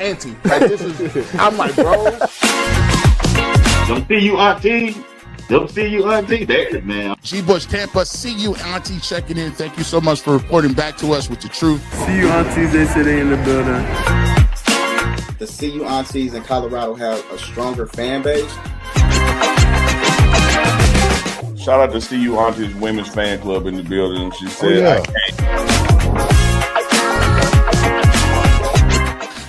auntie. Like this is, I'm like, bro. Don't see you, auntie. Don't see you, auntie. There, man. G. Bush, Tampa. See you, auntie. Checking in. Thank you so much for reporting back to us with the truth. See you, aunties. They say they in the building. The See You Aunties in Colorado have a stronger fan base. Shout out to See You Aunties Women's Fan Club in the building. She said, I can't.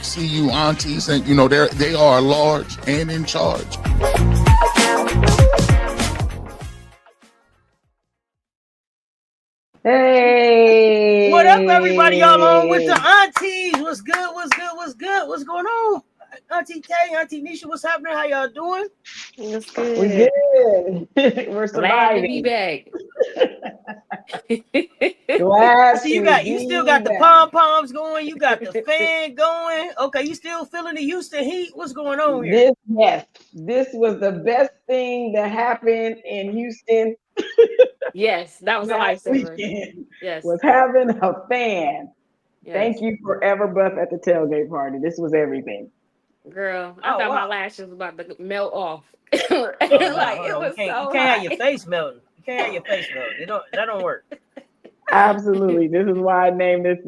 See You Aunties, and you know they are large and in charge. Hey, what up, everybody? Y'all on with the aunties? What's good? What's good? What's good? What's going on? Auntie K, Auntie Nisha, what's happening? How y'all doing? What's good? We're good. We're surviving. Glad to be back. Glad so you still got the pom poms going. You got the fan going. Okay, you still feeling the Houston heat? What's going on here? This was the best thing that happened in Houston. Yes, that was a lifesaver. Yes, was having a fan. Yes. Thank you, Forever Buff at the tailgate party. This was everything. Girl, I thought my lashes was about to melt off. It was you can't have your face melting. You can't have your face melting. That don't work. Absolutely. This is why I named this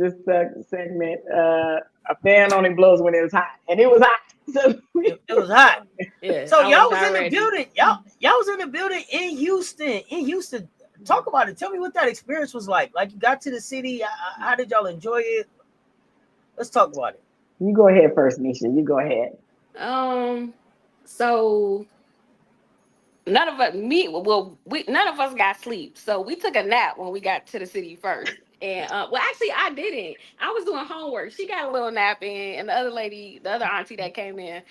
segment a fan only blows when it was hot. And it was hot. So it was hot. Yeah, so y'all was in the building. Y'all was in the building in Houston. Talk about it. Tell me what that experience was like. Like you got to the city. How did y'all enjoy it? Let's talk about it. You go ahead first, Nisha. You go ahead. So none of us got sleep. So we took a nap when we got to the city first. And actually I didn't. I was doing homework. She got a little nap in, and the other auntie that came in,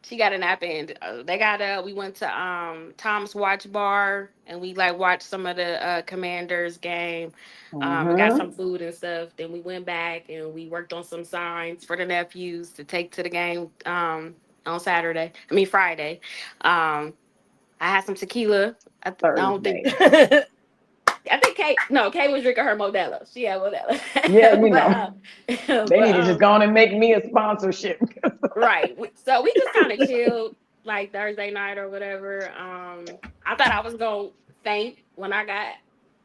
she got a nap in. They got we went to Tom's Watch Bar, and we watched some of the Commanders game. We got some food and stuff. Then we went back and we worked on some signs for the nephews to take to the game on Friday. I had some tequila. I don't think Kay was drinking her Modelo. She had Modelo. Yeah, they need to just go on and make me a sponsorship. Right. So we just kind of chilled Thursday night or whatever. I thought I was going to faint when I got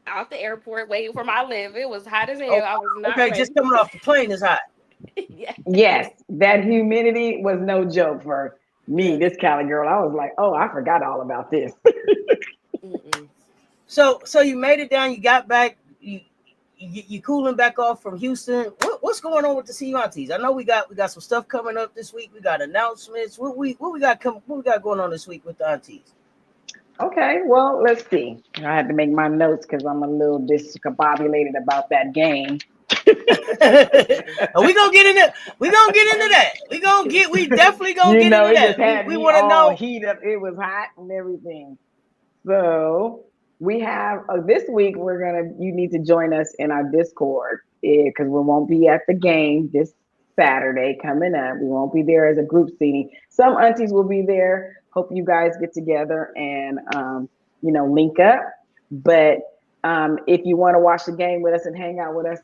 out the airport waiting for my lift. It was hot as hell. I was not ready. Just coming off the plane is hot. Yes, that humidity was no joke for me, this Cali girl. I was like, oh, I forgot all about this. So you made it down. You got back. You cooling back off from Houston. What's going on with the See You Aunties? I know we got some stuff coming up this week. We got announcements. What we got going on this week with the Aunties? Okay, well, let's see. I had to make my notes because I'm a little discombobulated about that game. We gonna get into that. We definitely gonna get into that. We want to know. Heat up. It was hot and everything. So we have this week. You need to join us in our Discord because we won't be at the game this Saturday coming up. We won't be there as a group seating. Some aunties will be there. Hope you guys get together and link up. But if you want to watch the game with us and hang out with us,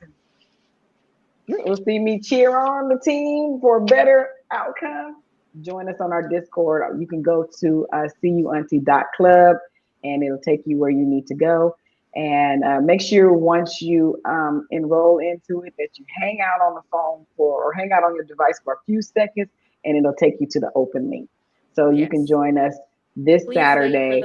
you'll see me cheer on the team for a better outcome. Join us on our Discord. You can go to seuauntie.club and it'll take you where you need to go. And make sure once you enroll into it that you hang out on the phone or hang out on your device for a few seconds, and it'll take you to the open link. So you can join us this Saturday.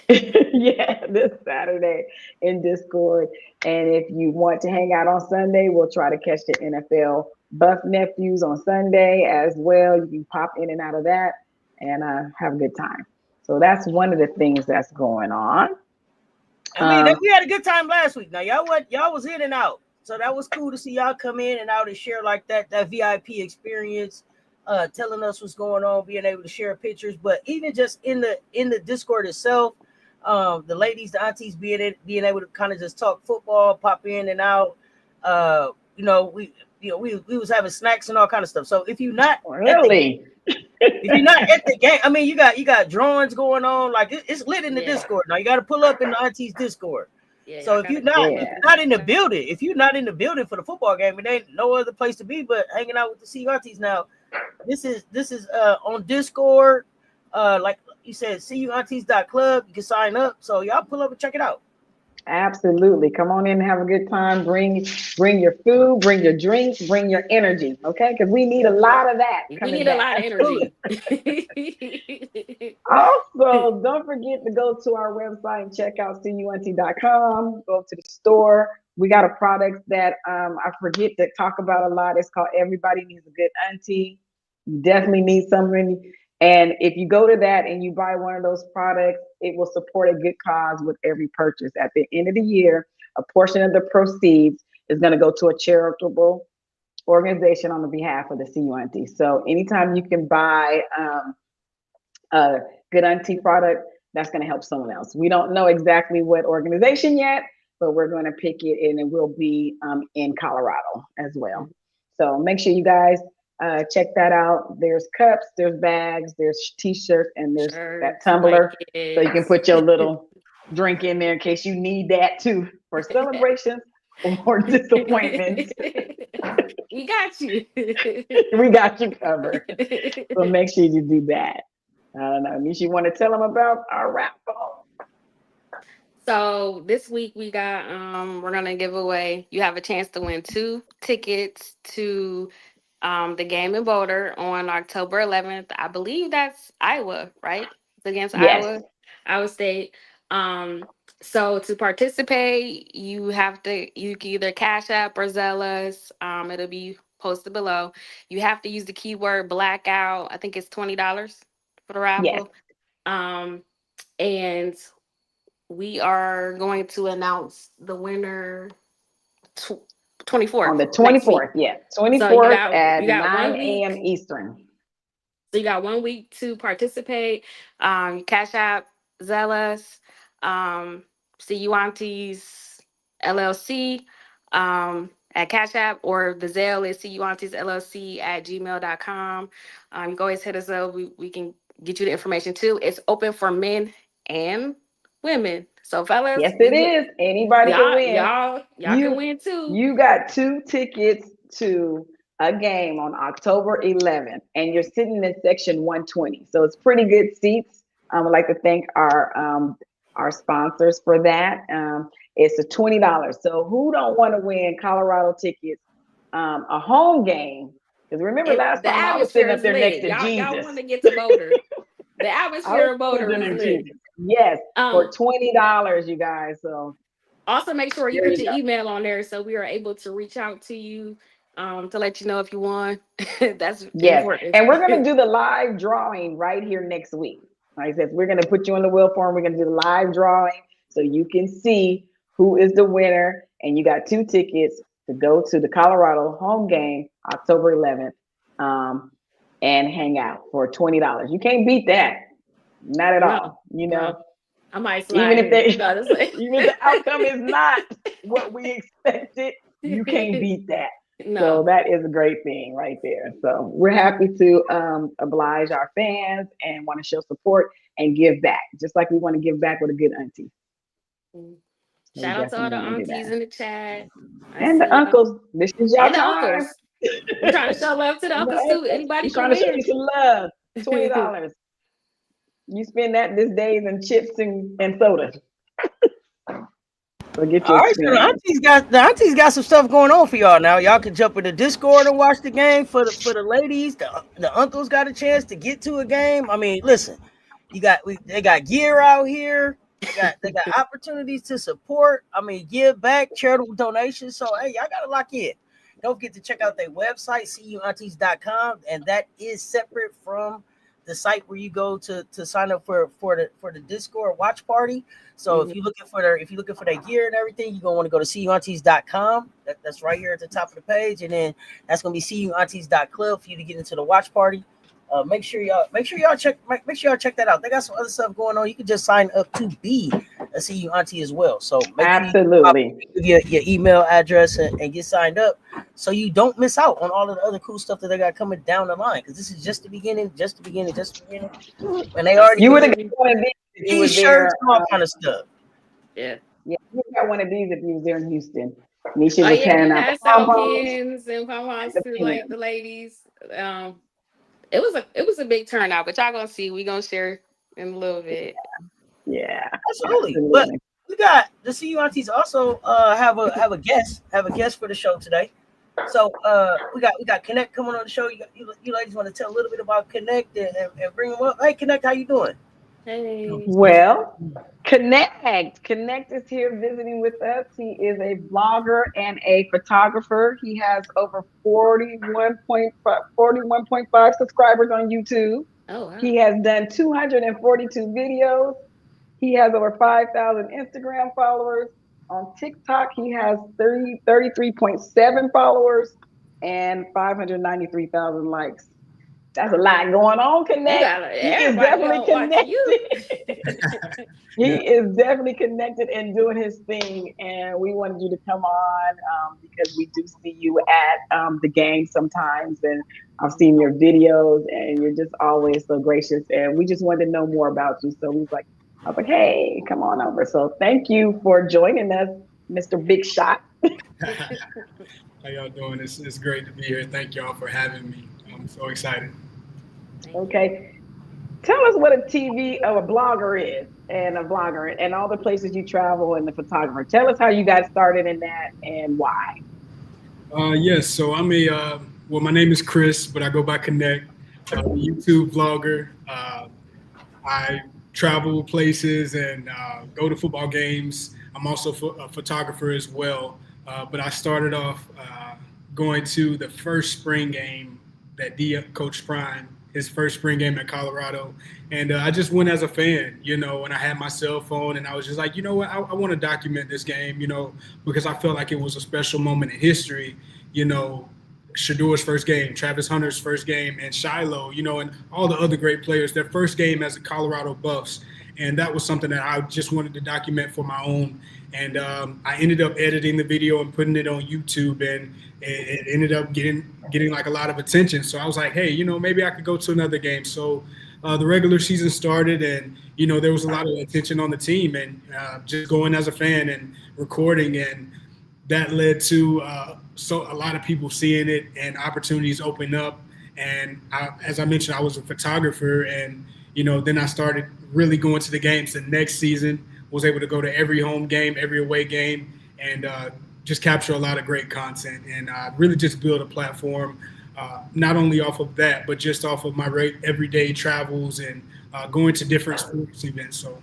This Saturday in Discord. And if you want to hang out on Sunday, we'll try to catch the NFL Buff Nephews on Sunday as well. You can pop in and out of that and have a good time. So that's one of the things that's going on. I mean, we had a good time last week. Now y'all was in and out, so that was cool to see y'all come in and out and share that VIP experience, telling us what's going on, being able to share pictures. But even just in the Discord itself, the ladies, the aunties being able to kind of just talk football, pop in and out. We was having snacks and all kind of stuff. So if you're not if you're not at the game, I mean, you got drawings going on. It's lit in the Discord. Now you got to pull up in the aunties Discord. Yeah, So y'all if you're gotta not, pull if up. you're not in the building, if you're not in the building for the football game, it ain't no other place to be but hanging out with the CU Aunties. Now, this is on Discord. Like you said, cuaunties.club. You can sign up. So y'all pull up and check it out. Absolutely. Come on in and have a good time. Bring your food, bring your drinks, bring your energy. Okay, because we need a lot of that We coming need a back. lot of Absolutely. energy. Also, don't forget to go to our website and check out cunt.com. Go to the store. We got a product that I forget to talk about a lot. It's called Everybody Needs a Good Auntie. You definitely need something. And if you go to that and you buy one of those products, it will support a good cause with every purchase. At the end of the year, a portion of the proceeds is going to go to a charitable organization on the behalf of the CU Auntie. So anytime you can buy a Good Auntie product, that's going to help someone else. We don't know exactly what organization yet, but we're going to pick it and it will be in Colorado as well. So make sure you guys check that out. There's cups, there's bags, there's t-shirts, and there's that tumbler. So you can put your little drink in there in case you need that too for celebrations or disappointments. We got you. We got you covered. So make sure you do that. I don't know. Nisha, you want to tell them about our raffle? So this week we got we're gonna give away. You have a chance to win 2 tickets to the game in Boulder on October 11th. I believe that's Iowa, right? It's against Yes. Iowa State. So to participate, you can either Cash App or Zealous. It'll be posted below. You have to use the keyword blackout. I think it's $20 for the raffle. Yes. And we are going to announce the winner 24th. On the 24th, yeah. 24th at you got 9 1 week. a.m. Eastern. So you got 1 week to participate. Cash App, Zealous, CU Aunties LLC at Cash App, or the Zelle is CU Aunties LLC at gmail.com. You can always hit us up. We can get you the information too. It's open for men and women. So fellas, Yes, it is. Anybody can win. Y'all can win too. You got 2 tickets to a game on October 11th, and you're sitting in section 120. So it's pretty good seats. I would like to thank our sponsors for that. It's a $20. So who don't want to win Colorado tickets, a home game? Because remember last time I was sitting up there next to Jesus. Y'all want to get to Boulder. The atmosphere in Boulder is lit. Yes, for $20, you guys. So also make sure you put your email on there so we are able to reach out to you to let you know if you won. That's important. And we're going to do the live drawing right here next week. Like I said, we're going to put you on the wheel form. We're going to do the live drawing so you can see who is the winner. And you got 2 tickets to go to the Colorado home game October 11th and hang out for $20. You can't beat that. Not at all. You know, I might slide even if the outcome is not what we expected, you can't beat that. No. So that is a great thing right there. So we're happy to oblige our fans and want to show support and give back, just like we want to give back with a good auntie. Shout out to all the aunties in the chat. And the uncles. This is y'all time. We're trying to show love to the uncles too. Anybody trying to show you some love. $20. You spend that this days in chips and soda. So get your all right, so the aunties got some stuff going on for y'all now. Y'all can jump in the Discord and watch the game for the ladies. The uncles got a chance to get to a game. I mean, listen, they got gear out here. They got opportunities to support. I mean, give back, charitable donations. So hey, y'all gotta lock in. Don't forget to check out their website, cuaunties.com, and that is separate from the site where you go to sign up for the Discord watch party. So if you're looking for their gear and everything, you're gonna want to go to cuaunties.com. That's right here at the top of the page, and then that's gonna be cuaunties.club for you to get into the watch party. Make sure y'all check that out. They got some other stuff going on. You can just sign up to be a CU Auntie as well. So absolutely give your email address and get signed up so you don't miss out on all of the other cool stuff that they got coming down the line. Because this is just the beginning. And they already you would have got one of these t-shirts and all kind of stuff. Yeah. Yeah, you got one of these if you was there in Houston. Nisha Oh was yeah, handing we out the had pom salt poms. pens and pom poms The to like pens. the ladies. It was a big turnout, but y'all gonna see. We gonna share in a little bit. Yeah, Absolutely. But absolutely. we got the CU Aunties also have a guest for the show today. So we got Connect coming on the show. You ladies want to tell a little bit about Connect and bring them up. Hey Connect, how you doing? Hey. Well, Connect is here visiting with us. He is a blogger and a photographer. He has over 41.5 subscribers on YouTube. Oh wow. He has done 242 videos. He has over 5,000 Instagram followers. On TikTok, he has 33.7 followers and 593,000 likes. That's a lot going on, You Connect. got He is everybody definitely gonna watch you. connected. He is definitely connected and doing his thing. And we wanted you to come on because we do see you at the game sometimes. And I've seen your videos and you're just always so gracious. And we just wanted to know more about you. So I was like, hey, come on over. So thank you for joining us, Mr. Big Shot. How y'all doing? It's great to be here. Thank y'all for having me. I'm so excited. Okay. Tell us what a TV or a blogger is and a vlogger and all the places you travel and the photographer. Tell us how you got started in that and why. Yes, so well, my name is Chris, but I go by Connect, YouTube vlogger. I travel places and go to football games. I'm also a photographer as well. But I started off going to the first spring game that Coach Prime, his first spring game at Colorado. And I just went as a fan, and I had my cell phone and I was just like, you know what, I want to document this game, because I felt like it was a special moment in history, Shador's first game, Travis Hunter's first game, and Shiloh, and all the other great players, their first game as a Colorado Buffs. And that was something that I just wanted to document for my own. And I ended up editing the video and putting it on YouTube, and it ended up getting like a lot of attention. So I was like, hey, maybe I could go to another game. So the regular season started, and there was a lot of attention on the team, and just going as a fan and recording, and that led to a lot of people seeing it and opportunities open up. And as I mentioned, I was a photographer, and then I started really going to the games the next season. Was able to go to every home game, every away game, and just capture a lot of great content, and really just build a platform, not only off of that, but just off of my everyday travels and going to different sports events. So,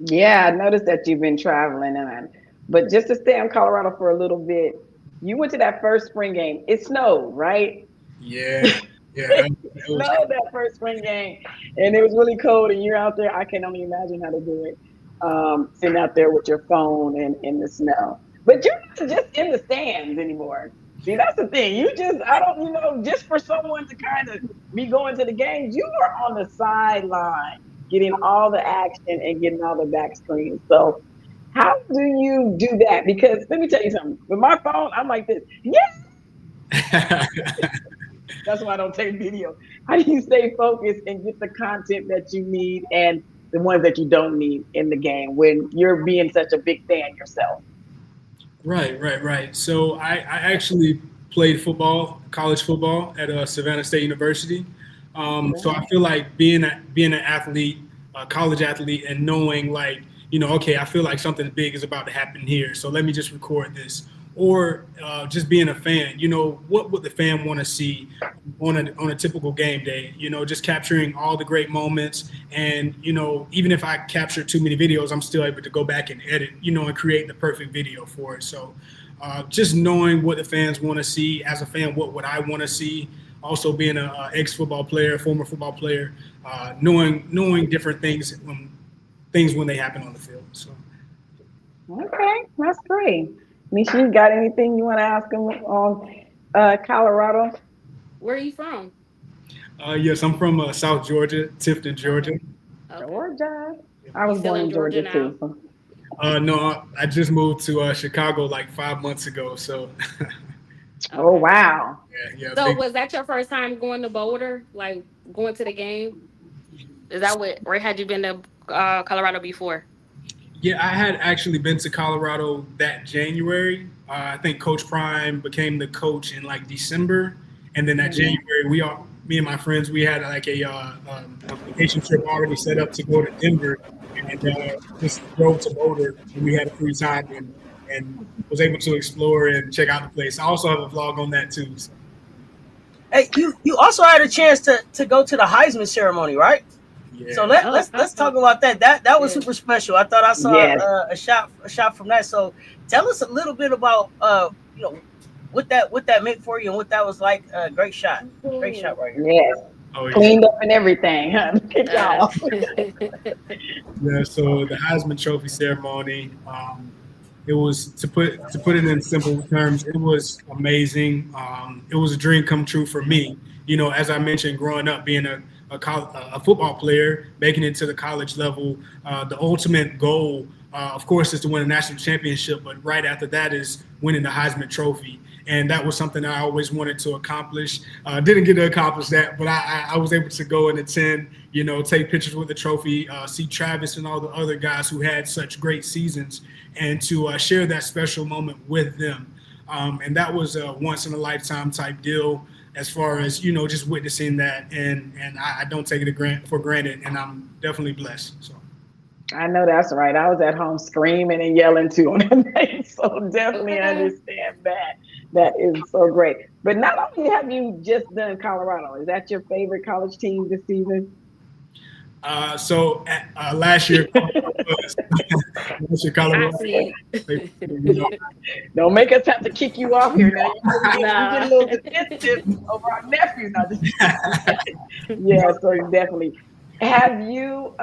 Yeah, I noticed that you've been traveling but just to stay in Colorado for a little bit, you went to that first spring game. It snowed, right? yeah, It snowed that first spring game, and it was really cold, and you're out there. I can only imagine how to do it. Sitting out there with your phone and in the snow. But you're not just in the stands anymore. See, that's the thing. Just for someone to kind of be going to the games, you are on the sideline, getting all the action and getting all the back screens. So how do you do that? Because let me tell you something. With my phone, I'm like this. Yes, that's why I don't take video. How do you stay focused and get the content that you need and the ones that you don't need in the game when you're being such a big fan yourself? Right. So I actually played football, college football at Savannah State University. So I feel like being an athlete, a college athlete, and knowing like, okay, I feel like something big is about to happen here. So let me just record this. Or just being a fan, what would the fan want to see on a typical game day? Just capturing all the great moments, and even if I capture too many videos, I'm still able to go back and edit, and create the perfect video for it. So just knowing what the fans want to see as a fan, what would I want to see? Also being an ex-football player, former football player, knowing different things when they happen on the field. So. Okay, that's great. Nisha, you got anything you want to ask them on Colorado? Where are you from? Yes, I'm from South Georgia, Tifton, Georgia. Okay. Georgia. I was Still born in in Georgia Georgia now? too. No, I just moved to Chicago like 5 months ago. So. Oh wow. Yeah. So was that your first time going to Boulder, like going to the game? Is that where had you been to Colorado before? Yeah, I had actually been to Colorado that January. I think Coach Prime became the coach in like December, and then that January, me and my friends, we had like a vacation trip already set up to go to Denver, and just drove to Boulder when we had a free time and was able to explore and check out the place. I also have a vlog on that too. So. Hey, you also had a chance to go to the Heisman ceremony, right? Yeah. So let's talk about that. That was super special. I thought I saw a shot from that. So tell us a little bit about what that meant for you and what that was like. Great shot right here. Yes. Oh, yeah. Cleaned up and everything. Look at y'all. Yeah, so the Heisman Trophy ceremony, it was to put it in simple terms, it was amazing. It was a dream come true for me. You know, as I mentioned, growing up, being a football player, making it to the college level, the ultimate goal, of course, is to win a national championship. But right after that is winning the Heisman Trophy. And that was something I always wanted to accomplish. Didn't get to accomplish that, but I was able to go and attend, take pictures with the trophy, see Travis and all the other guys who had such great seasons, and to share that special moment with them. And that was a once in a lifetime type deal as far as, just witnessing that. And I don't take it for granted, and I'm definitely blessed. So. I know that's right. I was at home screaming and yelling too on that night. So definitely understand that. That is so great. But not only have you just done Colorado, is that your favorite college team this season? So last year, Colorado. Don't make us have to kick you off here now. You get a little defensive over our nephews. Yeah, so definitely. Have you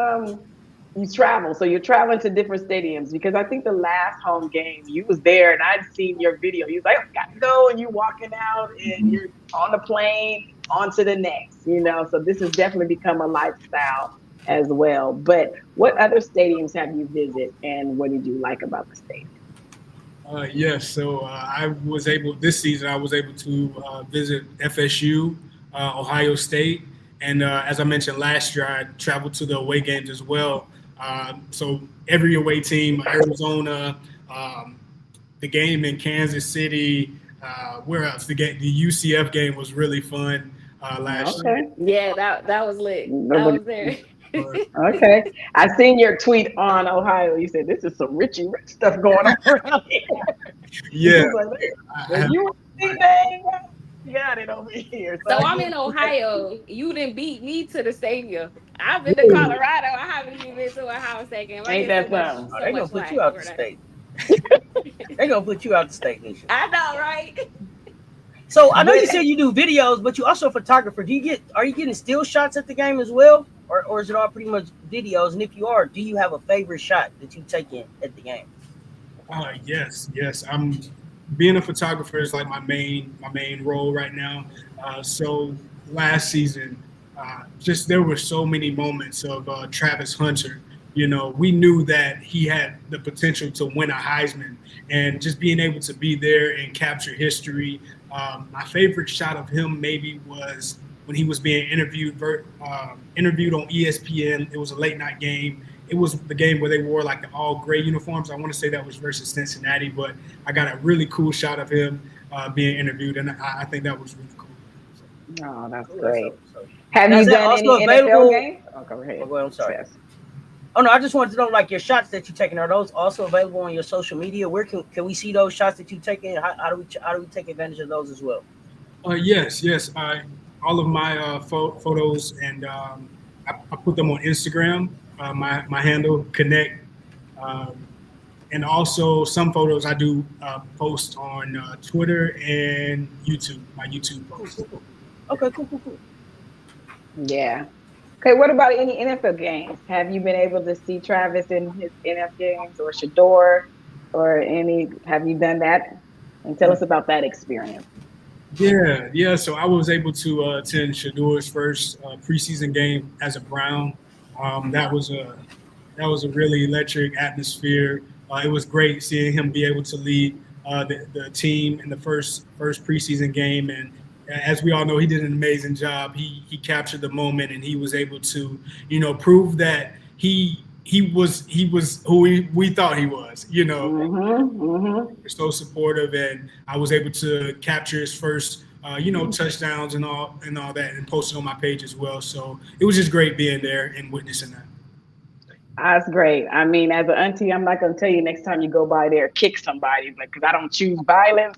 you travel, so you're traveling to different stadiums, because I think the last home game you was there and I'd seen your video. You was like, I got to go, and you walking out and you're on the plane on to the next, so this has definitely become a lifestyle as well. But what other stadiums have you visited, and what did you like about the stadium? Yes, so this season I was able to visit FSU, Ohio State, and as I mentioned last year, I traveled to the away games as well. So every away team, Arizona, the game in Kansas City, where else? The UCF game was really fun last year. Yeah, that was lit. I was there. Okay. I seen your tweet on Ohio. You said this is some Richie Rich stuff going on around here. Yeah. You got it over here. So I'm in Ohio. You didn't beat me to the stadium. I've been to Colorado. I haven't even been to Ohio State game. Ain't that something? They're gonna put you out the state. They're gonna put you out the state, Nisha. I know, right? So I know you said you do videos, but you also a photographer. Are you getting still shots at the game as well, or is it all pretty much videos? And if you are, do you have a favorite shot that you take in at the game? Yes. I'm being a photographer is like my main role right now. So last season, there were so many moments of Travis Hunter. We knew that he had the potential to win a Heisman, and just being able to be there and capture history. My favorite shot of him maybe was when he was being interviewed on ESPN. It was a late night game. It was the game where they wore like the all gray uniforms. I want to say that was versus Cincinnati, but I got a really cool shot of him being interviewed, and I think that was really cool. Oh, that's great. Have you done any NFL games? Oh, go ahead. Oh, I'm sorry. Yes. Oh no, I just wanted to know, like, your shots that you're taking, are those also available on your social media? Where can we see those shots that you're taking? How do we take advantage of those as well? Yes. All of my photos, and I put them on Instagram. My handle KONNXCT, and also some photos I do post on Twitter and YouTube. My YouTube posts. Okay, cool. Yeah. Okay, what about any NFL games? Have you been able to see Travis in his NFL games, or Shador, or any? Have you done that? And tell us about that experience. Yeah. So I was able to attend Shador's first preseason game as a Brown. That was a really electric atmosphere. It was great seeing him be able to lead the team in the first preseason game, and as we all know, he did an amazing job. He captured the moment, and he was able to, prove that he he was who we thought he was. Mm-hmm. We're so supportive, and I was able to capture his first touchdowns and all that, and post it on my page as well. So it was just great being there and witnessing that. That's great. I mean, as an auntie, I'm not going to tell you next time you go by there, kick somebody, because I don't choose violence.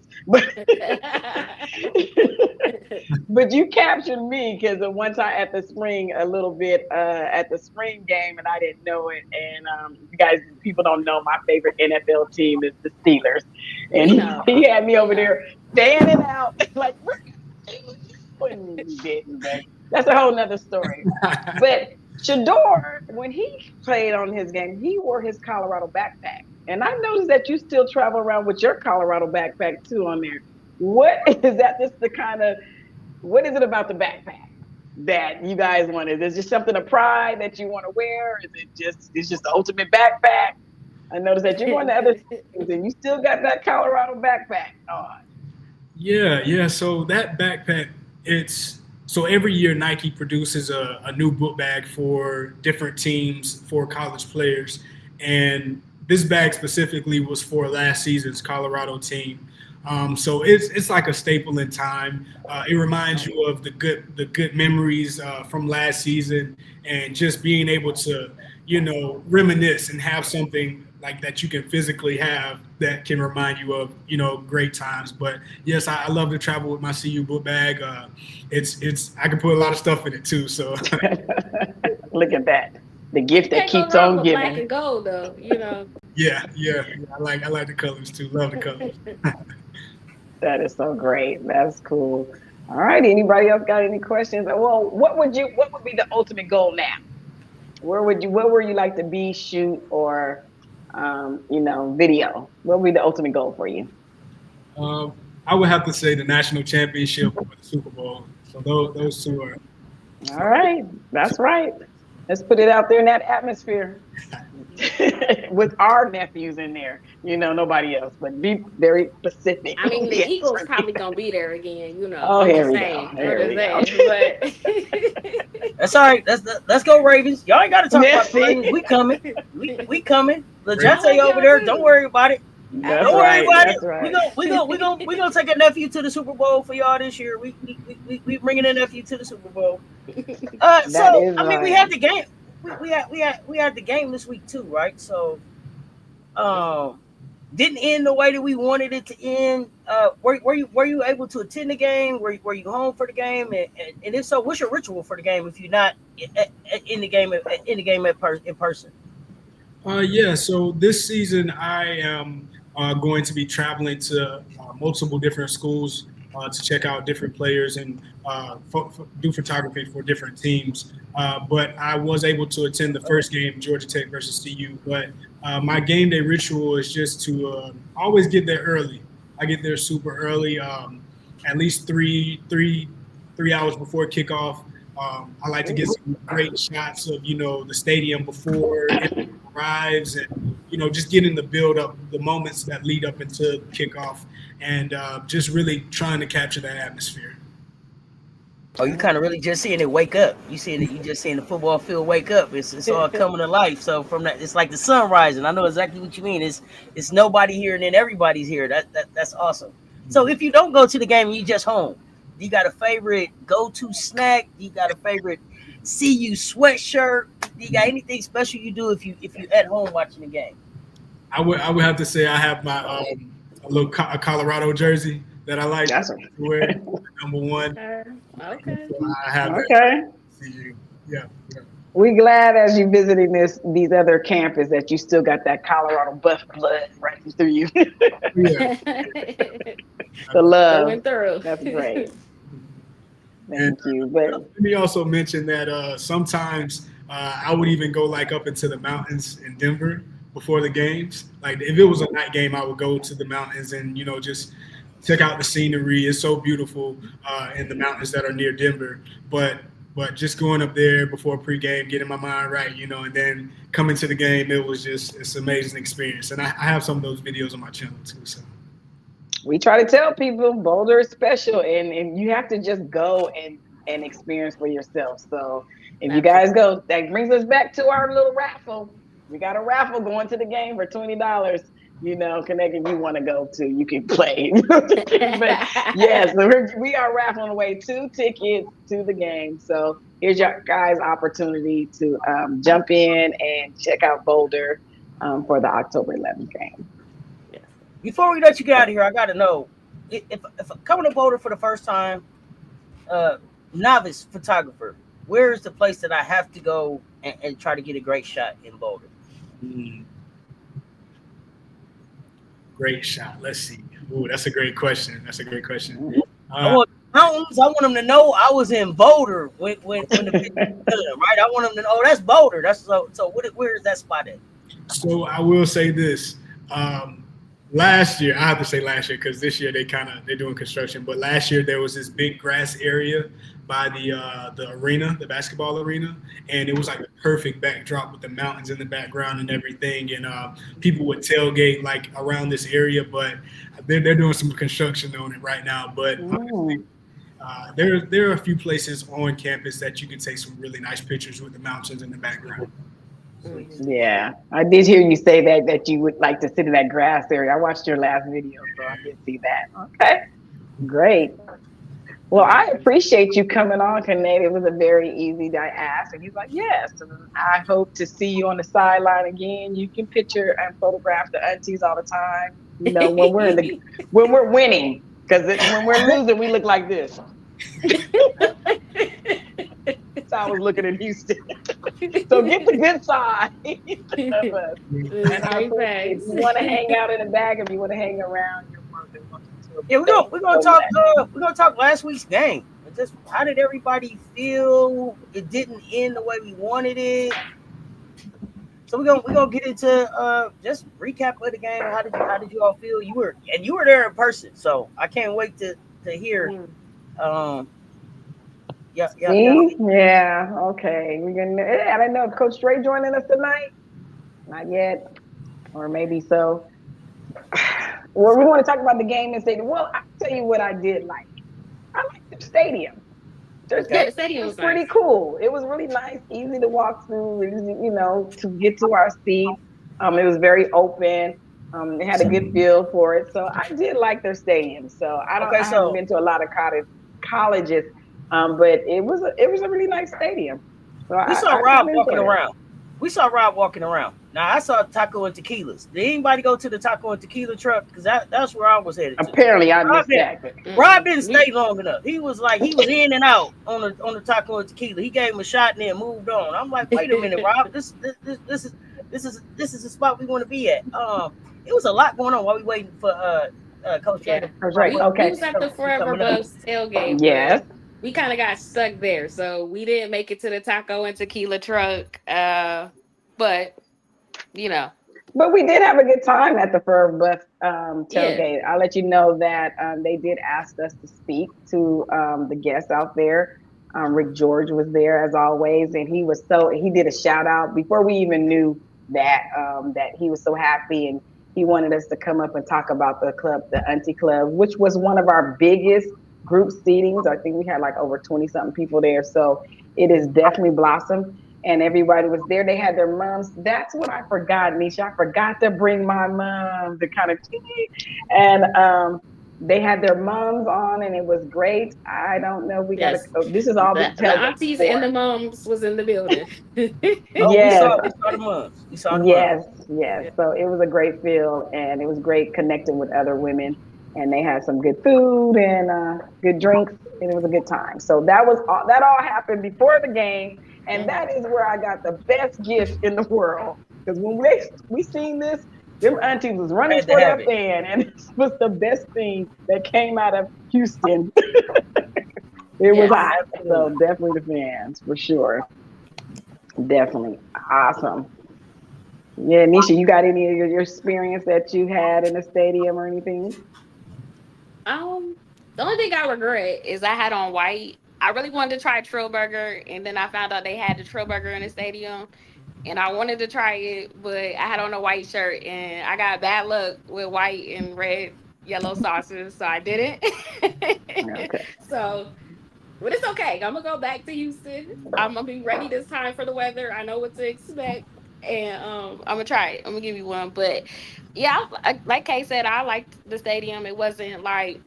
But you captured me because one time at the spring, a little bit at the spring game, and I didn't know it. And you guys, people don't know my favorite NFL team is the Steelers, and he had me over there standing out like, he didn't, but that's a whole nother story. But Shador, when he played on his game, he wore his Colorado backpack. And I noticed that you still travel around with your Colorado backpack too on there. What is that? What is it about the backpack that you guys wanted? Is it just something of pride that you want to wear? Is it just the ultimate backpack? I noticed that you're going to other things and you still got that Colorado backpack on. Yeah. So that backpack, so every year Nike produces a new book bag for different teams for college players. And this bag specifically was for last season's Colorado team. So it's like a staple in time. It reminds you of the good memories from last season, and just being able to, reminisce and have something like that you can physically have that can remind you of, great times. But yes, I love to travel with my CU book bag. It's I can put a lot of stuff in it too. So look at that. The gift that keeps on giving. Black and gold, though, Yeah. I like the colors too. Love the colors. That is so great. That's cool. All right. Anybody else got any questions? Well, what would be the ultimate goal now? Where would you like to be, shoot, or video? What would be the ultimate goal for you? I would have to say the national championship or the Super Bowl. So those two are. All right. That's right. Let's put it out there in that atmosphere with our nephews in there. Nobody else, but be very specific. I mean, the Eagles probably gonna be there again. Oh, here we go. But that's all right. Let's go Ravens. Y'all ain't got to talk about the Ravens. We coming. We coming. LeJante over there. Don't worry about it. Don't worry about it. Right. We gonna take a nephew to the Super Bowl for y'all this year. We bringing a nephew to the Super Bowl. We had the game. We had the game this week too, right? So, didn't end the way that we wanted it to end. Were you able to attend the game? Were you home for the game? And if so, what's your ritual for the game if you're not in the game in person? Yeah. So this season I am going to be traveling to multiple different schools to check out different players and do photography for different teams. But I was able to attend the first game, Georgia Tech versus CU. But my game day ritual is just to always get there early. I get there super early, at least three hours before kickoff. I like to get some great shots of the stadium before it arrives, and just getting the build up, the moments that lead up into kickoff, and just really trying to capture that atmosphere. Oh, you kind of really just seeing it wake up. You just seeing the football field wake up. It's all coming to life. So from that, it's like the sun rising. I know exactly what you mean. It's nobody here and then everybody's here. That's awesome. So if you don't go to the game, you just home. You got a favorite go-to snack? You got a favorite CU sweatshirt? You got anything special you do if you at home watching the game? I would have to say I have my a Colorado jersey that I like to wear. Number one. Okay. So I have CU. Yeah. We glad as you visiting these other campuses that you still got that Colorado buff blood running through you. Yeah. The love. Going through. That's great. Thank you. But let me also mention that sometimes I would even go up into the mountains in Denver before the games. Like if it was a night game, I would go to the mountains and just check out the scenery. It's so beautiful in the mountains that are near Denver. But just going up there before pregame, getting my mind right, and then coming to the game, it's an amazing experience. And I have some of those videos on my channel too. So we try to tell people Boulder is special, and you have to just go and experience for yourself. So if you guys go, that brings us back to our little raffle. We got a raffle going to the game for $20. You know, Connect, if you want to go to, you can play. But yes, we are raffling away 2 tickets to the game. So here's your guys' opportunity to jump in and check out Boulder for the October 11th game. Before we let you get out of here, I got to know if I'm coming to Boulder for the first time, novice photographer, where is the place that I have to go and try to get a great shot in Boulder? Great shot. Let's see. Ooh, that's a great question. I want mountains. I want them to know I was in Boulder when the picture was done, right? I want them to know, oh, that's Boulder. That's so. Where is that spot at? So I will say this. Last year, I have to say last year because this year they're doing construction. But last year there was this big grass area by the arena, the basketball arena, and it was like a perfect backdrop with the mountains in the background and everything. And people would tailgate like around this area, but they're doing some construction on it right now. But there are a few places on campus that you can take some really nice pictures with the mountains in the background. Yeah, I did hear you say that you would like to sit in that grass area. I watched your last video, so I did see that. Okay, great. Well, I appreciate you coming on, Connect. It was a very easy ask, and he's like, yes. And I hope to see you on the sideline again. You can picture and photograph the aunties all the time. You know, when we're winning, because when we're losing, we look like this. That's how I was looking in Houston. So get the good side of us. And if you want to hang out in the back, if you want to hang around, you're more than welcome to. Yeah, we're gonna talk last week's game. Just how did everybody feel? It didn't end the way we wanted it. So we're gonna get into just recap of the game. How did you all feel? You were there in person, so I can't wait to hear. Yeah. Okay. We're gonna. I don't know if Coach Dre joining us tonight. Not yet, or maybe so. Well, we want to talk about the game and say, well, I'll tell you what I did like. I like the stadium. The stadium was pretty cool. It was really nice, easy to walk through, easy, to get to our seats. It was very open. They had a good feel for it. So I did like their stadium. So I haven't been to a lot of colleges, but it was a really nice stadium. So we saw Rob walking around. Now I saw Taco and Tequilas. Did anybody go to the Taco and Tequila truck? Because that's where I was headed. Apparently, I missed that. Rob didn't stay long enough. He was in and out on the Taco and Tequila. He gave him a shot and then moved on. I'm like, wait a minute, Rob. This is the spot we want to be at. It was a lot going on while we waiting for Coach. Yeah, right. Okay. We was at the Forever Buffs tailgate. Yes. We kind of got stuck there, so we didn't make it to the Taco and Tequila truck. But But we did have a good time at the Forever Buff tailgate. I'll let you know that they did ask us to speak to the guests out there. Rick George was there as always, and he did a shout out before we even knew that he was so happy, and he wanted us to come up and talk about the club, the Auntie Club, which was one of our biggest group seatings. I think we had like over 20-something people there. So it is definitely blossomed. And everybody was there. They had their moms. That's what I forgot, Nisha. I forgot to bring my mom, the kind of, and they had their moms on, and it was great. I don't know. We got to. This is all the aunties and the moms was in the building. Yes, we saw the moms. Yes. So it was a great feel, and it was great connecting with other women. And they had some good food and good drinks, and it was a good time. So that all happened before the game. And that is where I got the best gift in the world. Because when we seen this, them aunties was running for their fan, and it was the best thing that came out of Houston. It was hot. So definitely the fans, for sure. Definitely. Awesome. Yeah, Nisha, you got any of your experience that you had in the stadium or anything? The only thing I regret is I had on white. I really wanted to try Trill Burger, and then I found out they had the Trill Burger in the stadium, and I wanted to try it, but I had on a white shirt, and I got bad luck with white and red, yellow sauces, so I didn't. Okay. So, but it's okay. I'm gonna go back to Houston. I'm gonna be ready this time for the weather. I know what to expect. And I'm gonna try it. I'm gonna give you one. But yeah, like Kay said, I liked the stadium. It wasn't like,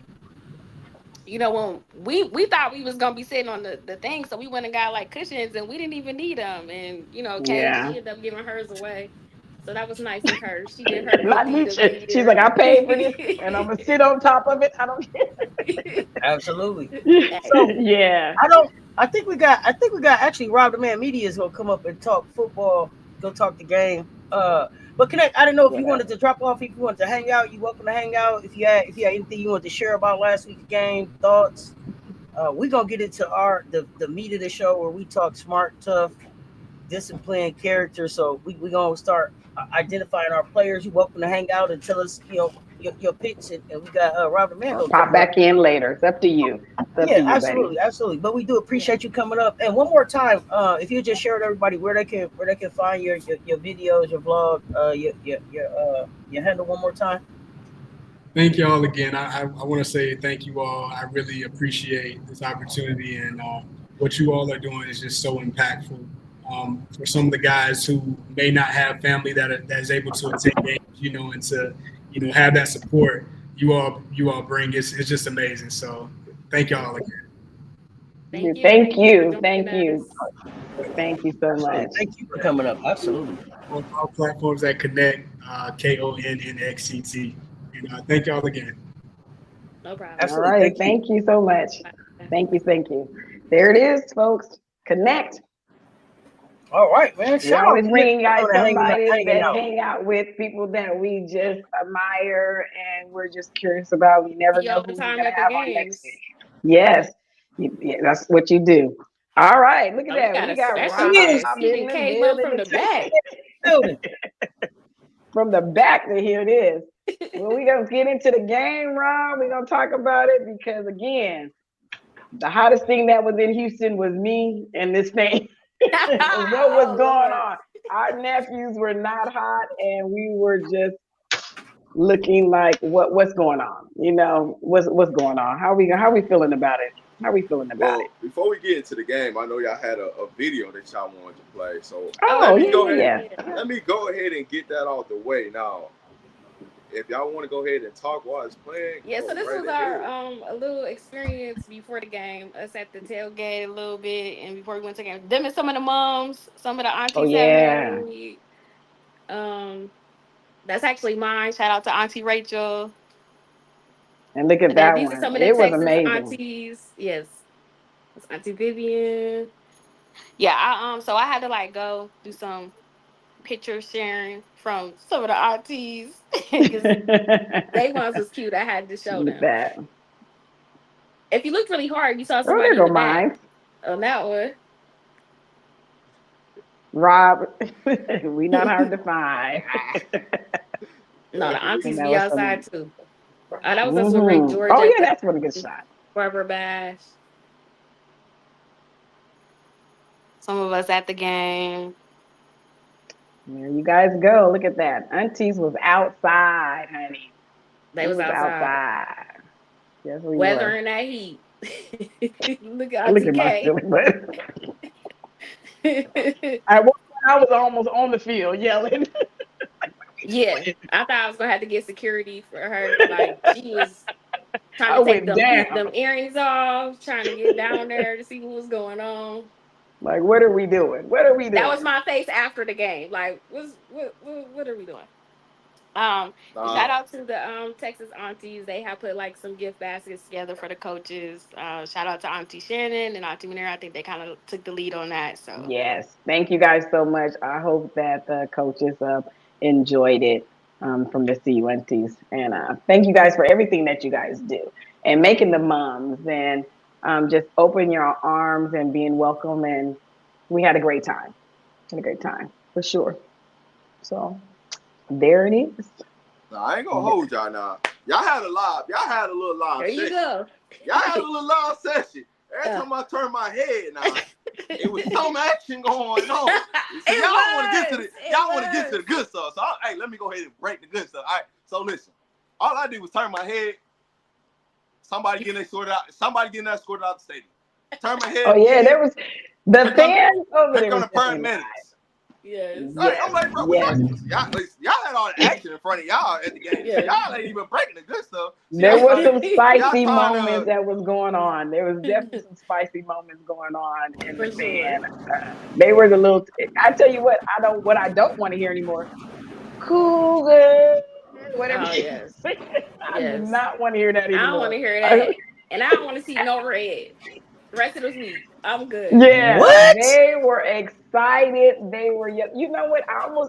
when we thought we was gonna be sitting on the thing, so we went and got like cushions, and we didn't even need them. And Kay, Yeah. she ended up giving hers away, so that was nice of her. She did her good Not deed me. of the She's like, I year. paid for this and I'm gonna sit on top of it. I don't Absolutely. care. So Yeah. I think we got actually Rob the Man Media is gonna come up and talk football, go talk the game. But Connect, I didn't know if you Yeah. wanted to drop off, if you wanted to hang out, you welcome to hang out. If you had anything you wanted to share about last week's game, thoughts. We're gonna get into the meat of the show where we talk smart, tough, disciplined character. So we gonna start identifying our players. You're welcome to hang out and tell us, your picks, and we got Robert Or Mando pop coming up. back in later. It's up to you. It's up to Yeah, you, buddy. absolutely, absolutely. But we do appreciate you coming up. And one more time, if you just share with everybody where they can find your videos, your vlog, your handle one more time. Thank y'all again. I want to say thank you all. I really appreciate this opportunity, and what you all are doing is just so impactful. For some of the guys who may not have family that is able to attend games, and to have that support you all bring, it's just amazing. So thank y'all again. Thank you. Thank Thank you for you. joining Thank us. you. Thank you so Absolutely. much. Thank you for coming up. Absolutely. On all platforms that connect, KONNXCT. And thank y'all again. No problem. All Absolutely. right. Thank you. Thank you so much. Thank you. Thank you. There it is, folks. Connect. All right, man. We Shout out always to Nick bring you guys for somebody hanging that out. hang out with people that we just admire and we're just curious about. We never See you know all the who we're time gonna at the have on next week. games. Yes, yeah, that's what you do. All right, look at Oh, we that. got We a got special Rob guest. He in done the came up building from to the take back. Building. from the back to here it is. Well, we're gonna get into the game, Rob. We're gonna talk about it because again, the hottest thing that was in Houston was me and this thing. What was Oh going Lord. on? Our nephews were not hot, and we were just looking like what's going on? What's going on? How we feeling about it? How we feeling about Well, it? before we get into the game, I know y'all had a video that y'all wanted to play. So Oh Oh let me yeah, go yeah, ahead. yeah, yeah. yeah. Let me go ahead and get that out the way now. If y'all want to go ahead and talk while it's playing, Yeah, go so this right was our ahead. a little experience before the game. Us at the tailgate a little bit, and before we went to the game. Them and some of the moms, some of the Oh aunties had yeah. married. Um, that's actually mine. Shout out to Auntie Rachel. And look at And then that these are one. some of the It was Texas amazing. aunties. Yes, that's Auntie Vivian. Yeah, so I had to like go do some picture sharing from some of the aunties because they ones was cute. I had to show Look at them. that. If you looked really hard, you saw Oh, there somebody in go the back mine. on that one. Rob, we not hard to find. No, the And aunties that be was outside some. too. That was us with Rick Mm-hmm. George Oh at yeah, the that's what a good shot. Barber Bash. Some of us at the game. There you guys go. Look at that. Aunties was outside, honey. They We was was outside outside. Yes, we were. weathering that heat. Look at Look Auntie at my K. silly butt. At one point, I was almost on the field yelling. Yeah, I thought I was gonna have to get security for her. Like she was trying I to take went them down. them earrings off, trying to get down there to see what was going on. Like, what are we doing? What are we That was doing? my face after the game. Like, what are we doing? Shout Nah, out to the Texas aunties. They have put like some gift baskets together for the coaches. Shout out to Auntie Shannon and Auntie Manera. I think they kind of took the lead on that. So Yes. Thank you guys so much. I hope that the coaches enjoyed it from the CUNTs. And thank you guys for everything that you guys do and making the moms and just opening your arms and being welcome. And we had a great time. Had a great time for sure. So there it is. nah, I ain't gonna hold y'all now. Y'all had a little live there you session. go. Y'all had a little live session. Every Uh, time I turned my head now, it was some action going on. So it y'all want to get to was. the good stuff. So hey, let me go ahead and break the good stuff. All right. So listen, all I did was turn my head. Somebody getting that sorted out. Somebody getting that sorted out the stadium. Turn my Oh head yeah, again. there was the Here come, fans over here there come was the definitely nice. paramedics. Yes. Like, I'm like, bro, Yes. y'all had all the action in front of y'all at the game. Yeah. Y'all ain't even breaking the good stuff. See, There y'all was some trying- spicy y'all trying to- moments that was going on. There was definitely some spicy moments going on, and For sure. they were the little. I tell you what, I don't want to hear anymore. Cougar, whatever. Oh yes. I do Yes. not want to hear that I don't want anymore. to hear that. And I don't want to see no red. The rest of this week, I'm good. Yeah, What? they were excited. They were, you know what?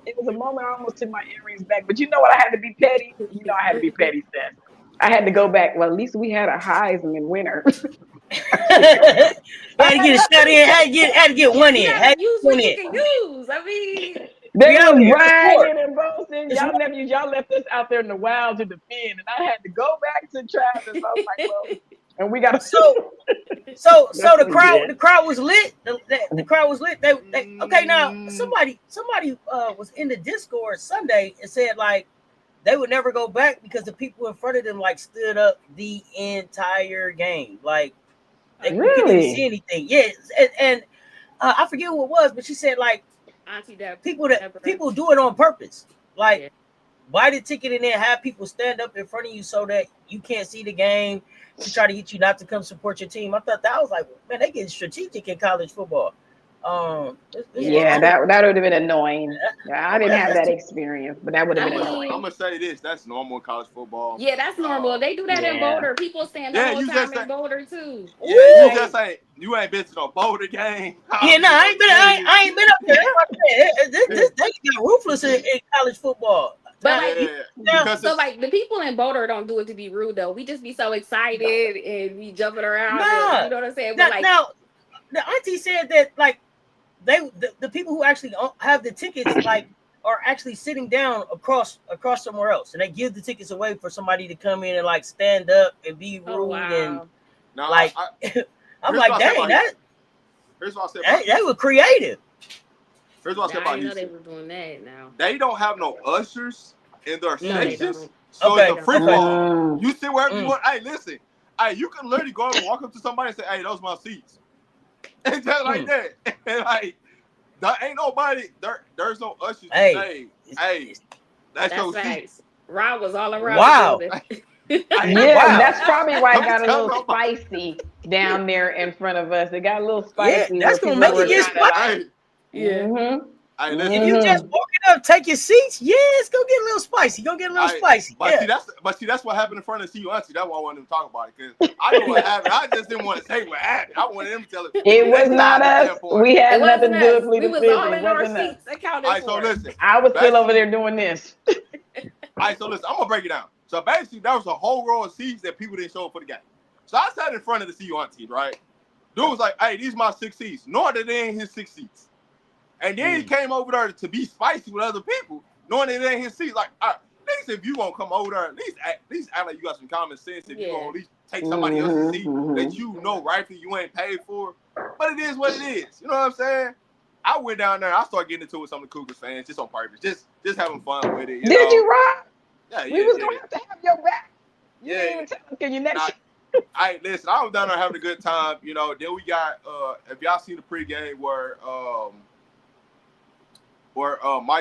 It was a moment I almost took my earrings back. But you know what? I had to be petty. You know, I had to be petty, Steph. I had to go back. Well, at least we had a Heisman winner. Had to get a shot in. Had to get one You in. Had gotta to use get one what you in. can use. I mean, They We out was here. It's war. bragging and boasting. It's Y'all war. nephews, y'all left us out there in the wild to defend, and I had to go back to Travis. I was like, well, and we got to. So That's the what we did. crowd was lit. The crowd was lit. They okay now. Somebody was in the Discord Sunday and said like they would never go back because the people in front of them like stood up the entire game. Like you couldn't even see anything. Yes, and I forget who it was, but she said like Auntie that people do it on purpose. Like Yeah. buy the ticket and then have people stand up in front of you so that you can't see the game to try to get you not to come support your team. I thought that was like, man, they get strategic in college football. Yeah, that would have been annoying. I didn't have that experience, but that would have been annoying. I'm gonna say this: that's normal in college football. Yeah, that's normal. They do that in Boulder. People stand the whole time in Boulder too. Yeah, you ain't been to no Boulder game. Yeah, no, I ain't been up there. This they got ruthless in college football. But like the people in Boulder don't do it to be rude though. We just be so excited and be jumping around. And, you know what I'm saying? Now, the auntie said that like the people who actually have the tickets like are actually sitting down across somewhere else, and they give the tickets away for somebody to come in and like stand up and be rude and like. I'm like, dang, here's what I said. They were creative. Here's what I said about Houston. They were doing that now. They don't have no ushers in their sections. So it's a free fall. You sit wherever you want. Hey, listen. Hey, you can literally go and walk up to somebody and say, "Hey, those my seats." And just like that. And like, there ain't nobody. There's no ushers today. Hey, that's your seat. Rob was all around. Wow. That's probably why it got a little spicy down there in front of us. It got a little spicy. Yeah, that's gonna make it get spicy. If you just walking up, take your seats. Yeah, it's gonna get a little spicy. Spicy. But see, that's what happened in front of CU Auntie. That's why I wanted them to talk about it because I know what happened. I just didn't want to say what happened. I wanted them to tell it. It was not us. We had nothing to do with we was all in our seats accounted for. So listen, I was still over there doing this. So listen, I'm gonna break it down. So basically, there was a whole row of seats that people didn't show up for the game. So I sat in front of the CU Auntie, right? Dude was like, "Hey, these my 6 seats." Knowing that they ain't his 6 seats. And then he came over there to be spicy with other people, knowing that it ain't his seats. Like, at least if you gonna come over there, at least act like you got some common sense. If you gonna at least take somebody else's seat that you know rightfully you ain't paid for. But it is what it is. You know what I'm saying? I went down there. I started getting into it with some of the Cougars fans just on purpose, just having fun with it. Did you, Rob? Yeah, we was gonna have to have your back. You didn't even tell us because you next. Listen, I was down there having a good time. You know, then we got if y'all seen the pregame where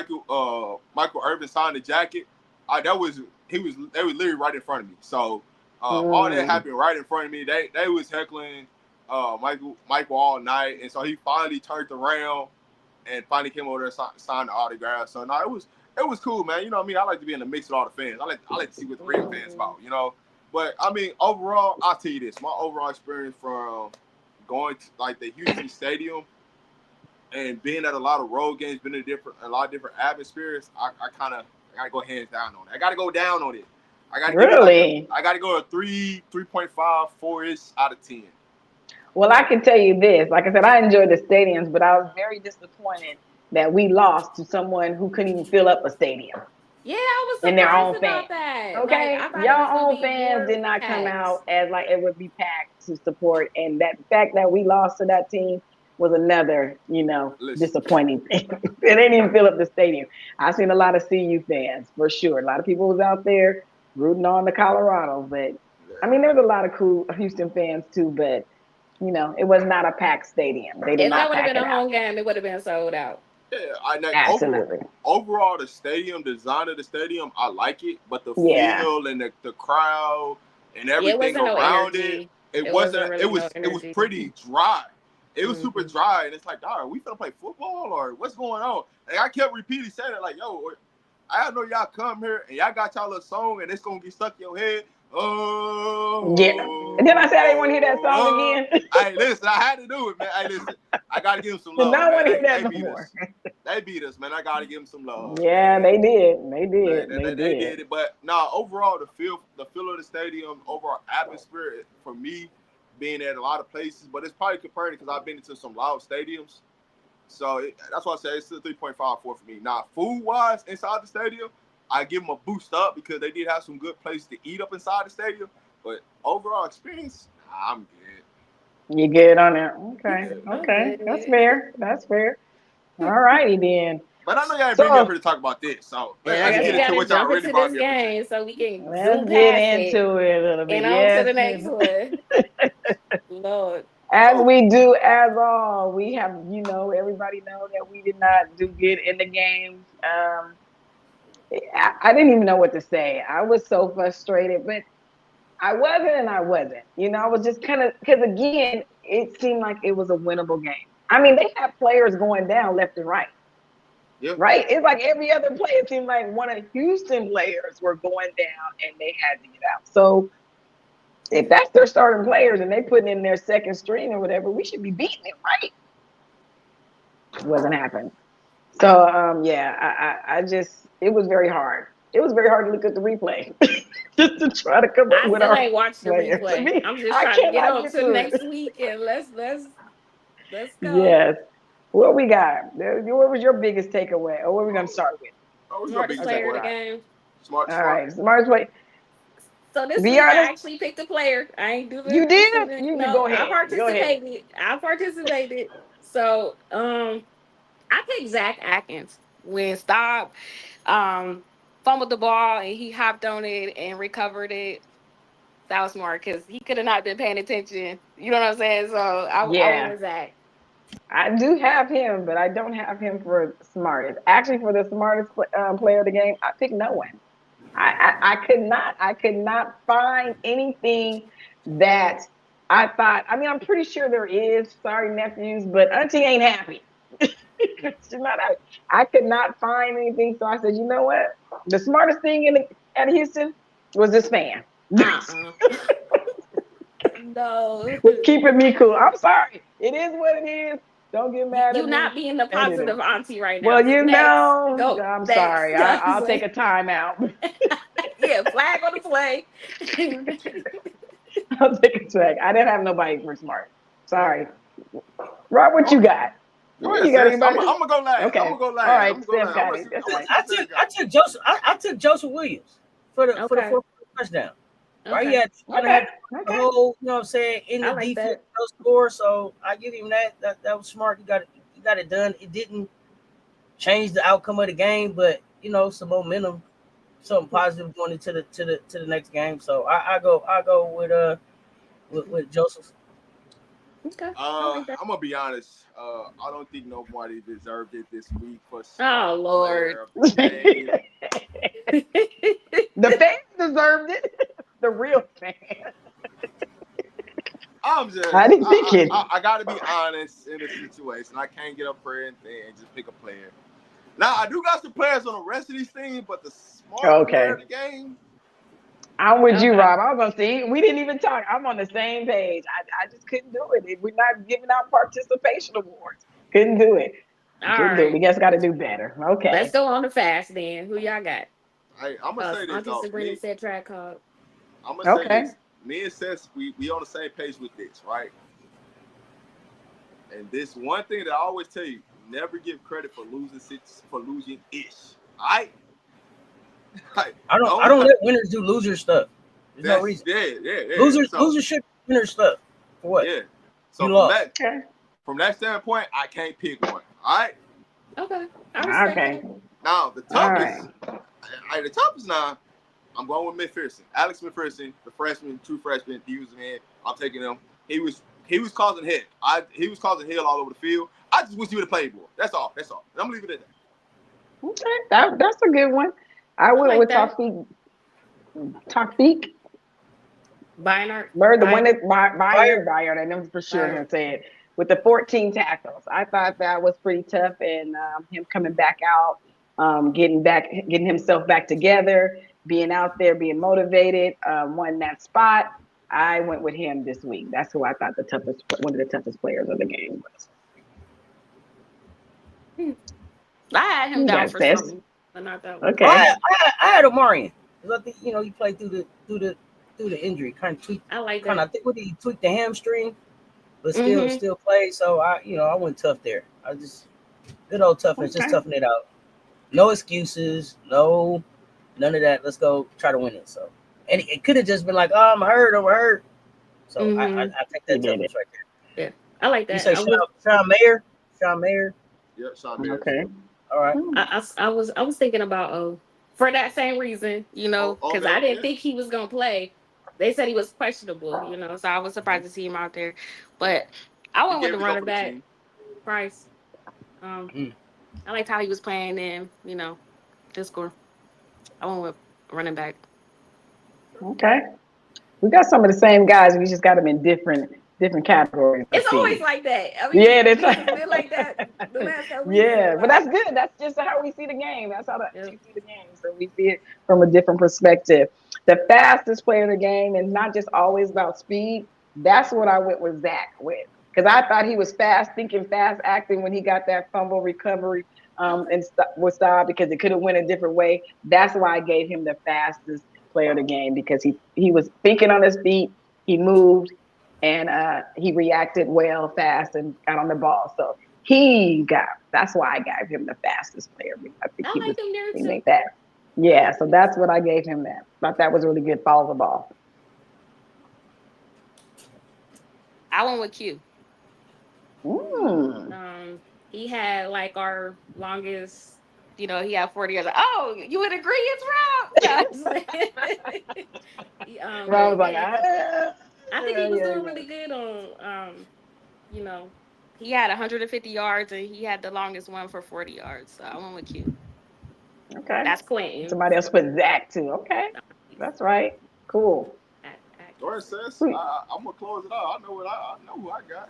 Michael Irvin signed the jacket. They was literally right in front of me. So all that happened right in front of me. They was heckling Michael all night, and so he finally turned around and finally came over there and signed the autograph. So no, it was cool, man. You know what I mean? I like to be in the mix with all the fans. I like to see what the real fans about, you know. But I mean, overall, I'll tell you this: my overall experience from going to like the Houston Stadium and being at a lot of road games, been in a lot of different atmospheres, I gotta go hands down on it. I gotta go down on it. I gotta go a 3.5, 4-ish out of 10. Well, I can tell you this. Like I said, I enjoyed the stadiums, but I was very disappointed that we lost to someone who couldn't even fill up a stadium. Yeah, I was surprised in their own about fans. that. Okay, like, y'all own fans did not come out as like it would be packed to support, and that fact that we lost to that team was another, disappointing thing. It didn't even fill up the stadium. I've seen a lot of CU fans for sure. A lot of people was out there rooting on the Colorado, but I mean, there was a lot of cool Houston fans too, but it was not a packed stadium. They did if not that would have pack been it a home out. game, it would have been sold out. Absolutely. Overall, the stadium design of the stadium, I like it, but the Yeah. feel and the crowd and Yeah, it everything wasn't no around energy. it It wasn't. wasn't really no It was energy. pretty dry. It was super Mhm. dry, and it's like, dog, are we finna play football or what's going on? And I kept repeatedly saying it, like, yo, I know y'all come here and y'all got y'all little song and it's gonna get stuck in your head. Oh, Yeah. And then I said I didn't want to hear that song again. Hey, listen, I had to do it, man. Hey, listen, I gotta give them some And love, I man. want to hear that They no beat more. us. They beat us, man. I gotta give them some love. Yeah, man. they did. They They did. did it, but nah. Overall, the feel of the stadium, overall atmosphere for me, being at a lot of places, but it's probably comparing because I've been into some loud stadiums, so that's why I say it's still 3.54 for me. Now, food wise, inside the stadium, I give them a boost up because they did have some good places to eat up inside the stadium, but overall experience, I'm good. You good on that? Okay. Yeah. Okay. That's Okay. fair. That's fair. All righty then. But I know y'all ain't bring me up So here to talk about this, so Yeah, I let's guess get we yeah, into gotta what y'all jump really into brought this me up here to. game so we can let's zoom get past it into it a little bit. and on to Yes, the Miss. next one. Lord. As So, we do, as all, we have, everybody know that we did not do good in the game. I didn't even know what to say. I was so frustrated, but I wasn't and I wasn't. I was just kind of, because again, it seemed like it was a winnable game. I mean, they had players going down left and right, yeah. right? It's like every other play, it seemed like one of Houston players were going down and they had to get out. So if that's their starting players and they putting in their second string or whatever, we should be beating it, right? It wasn't happening. So yeah, I just it was very hard. It was very hard to look at the replay just to try to come up I with still our ain't watched the players. I replay. mean, I'm just I trying to get cannot on get to through next it. week and let's go. Yes. What we got? What was your biggest takeaway? Or what are we gonna start with? Oh, what's your Smartest biggest player of the takeaway? game. Smart, All smart. right, smartest way. So this Be week I honest. actually picked a player. I ain't do You this did? You no, go ahead. Go ahead. I participated. So I picked Zach Atkins when Staub fumbled the ball and he hopped on it and recovered it. That was smart because he could have not been paying attention. You know what I'm saying? So I went Yeah. with Zach. I do have him, but I don't have him for smartest. Actually, for the smartest player of the game, I picked no one. I could not find anything that I thought. I mean, I'm pretty sure there is. Sorry, nephews, but Auntie ain't happy. She's not happy. I could not find anything, so I said, you know what? The smartest thing at Houston was this fan. No. Was keeping me cool. I'm sorry. It is what it is. Don't get mad You at me. not being the And it is. positive auntie right now. Well, Next. Go. I'm Next. sorry. I'll take a timeout. Yeah, flag on the play. I'll take a track. I didn't have nobody for smart. Sorry. Rob, what Oh, you got? go ahead, You got sis. I'm anybody? gonna go last. I'm Okay. gonna go All last. I'm right. gonna go Steph last. I'm got gonna it. see. That's I'm gonna right. see what Steph got. I took Joseph. I took Joseph Williams for the Okay. fourth touchdown. Right, Okay. kind of Okay. had the whole, you know what I'm saying, in I the like defense, that. no score. So I give him that. That was smart. He got it done. It didn't change the outcome of the game, but some momentum, something positive going into the next game. So I go with Joseph. Okay. I like that. I'm gonna be honest. I don't think nobody deserved it this week for Oh smart Lord. player of the game. The fans deserved it. The real fan. I'm just. I didn't pick it. I gotta be honest in the situation. I can't get up here and just pick a player. Now I do got some players on the rest of these teams, but the smart player Okay. of the game. I'm with you, Okay. Rob. I was gonna see. We didn't even talk. I'm on the same page. I just couldn't do it. We're not giving out participation awards. Couldn't do it. All Couldn't do it. We right. just got to do better. Let's Okay. go on the fast then. Who y'all got? Hey, I'm gonna say this Auntie though. Sabrina said track called. I'm gonna say Okay. this. Me and Seth, we on the same page with this, right? And this one thing that I always tell you: never give credit for losing ish. All right? Like, I don't let winners do loser stuff. There's no reason. Yeah. Losers should do winner stuff. For what? Yeah. So You lost. from that standpoint, I can't pick one. All right. Okay. I respect Okay. that. Now the All toughest. right. The toughest now. I'm going with McPherson. Alex McPherson, the freshman, true freshman. He was man. I'm taking him. He was causing hell. He was causing hell all over the field. I just wish you would have played more. That's all. That's all. I'm leaving it at that. Okay, that's a good one. I went like with that. Tawfiq. Bynard. The one that Bayard, I know for sure Bayard. gonna say it. With the 14 tackles, I thought that was pretty tough, and him coming back out, getting himself back together, being out there, being motivated, won that spot. I went with him this week. That's who I thought one of the toughest players of the game was. I had him down for something, but not that one. Okay. I had Omarion. I think he played through the injury, kind of tweaked. I like kind that. of. I think what he tweaked the hamstring, but still played. So I went tough there. I just good old toughness, just toughing it out. No excuses, none of that. Let's go try to win it. So, and it could have just been like, oh, I'm hurt. So I take that toughness right there. Yeah, I like that. You say Sean Mayer? Sean Mayer? Yeah, Sean Mayer. Okay. All right. I was thinking about for that same reason, because I didn't think he was gonna play. They said he was questionable, so I was surprised to see him out there. But I went with the running back, Price. I liked how he was playing and his score. I went with running back. Okay. We got some of the same guys. We just got them in different categories. It's always like that. I mean, it's like that. But that's good. That's just how we see the game. That's how we see the game. So we see it from a different perspective. The fastest player in the game is not just always about speed. That's what I went with Zach with. Because I thought he was fast thinking, fast acting when he got that fumble recovery and was stopped because it could have went a different way. That's why I gave him the fastest player of the game, because he was thinking on his feet, he moved, and he reacted well, fast, and got on the ball. So that's why I gave him the fastest player. I think I like him there too. Make that. Yeah, so that's what I gave him that. Thought that was really good. Follow the ball. I went with Q. He had like our longest, he had 40 years. Oh, you in agreement, Rob? Rob was like, I think he was doing really good on, he had 150 yards and he had the longest one for 40 yards. So I went with Q. Okay. That's Quentin. Somebody else put Zach too. Okay. That's right. Cool. All right, sis. I'm gonna close it out. I know who I got.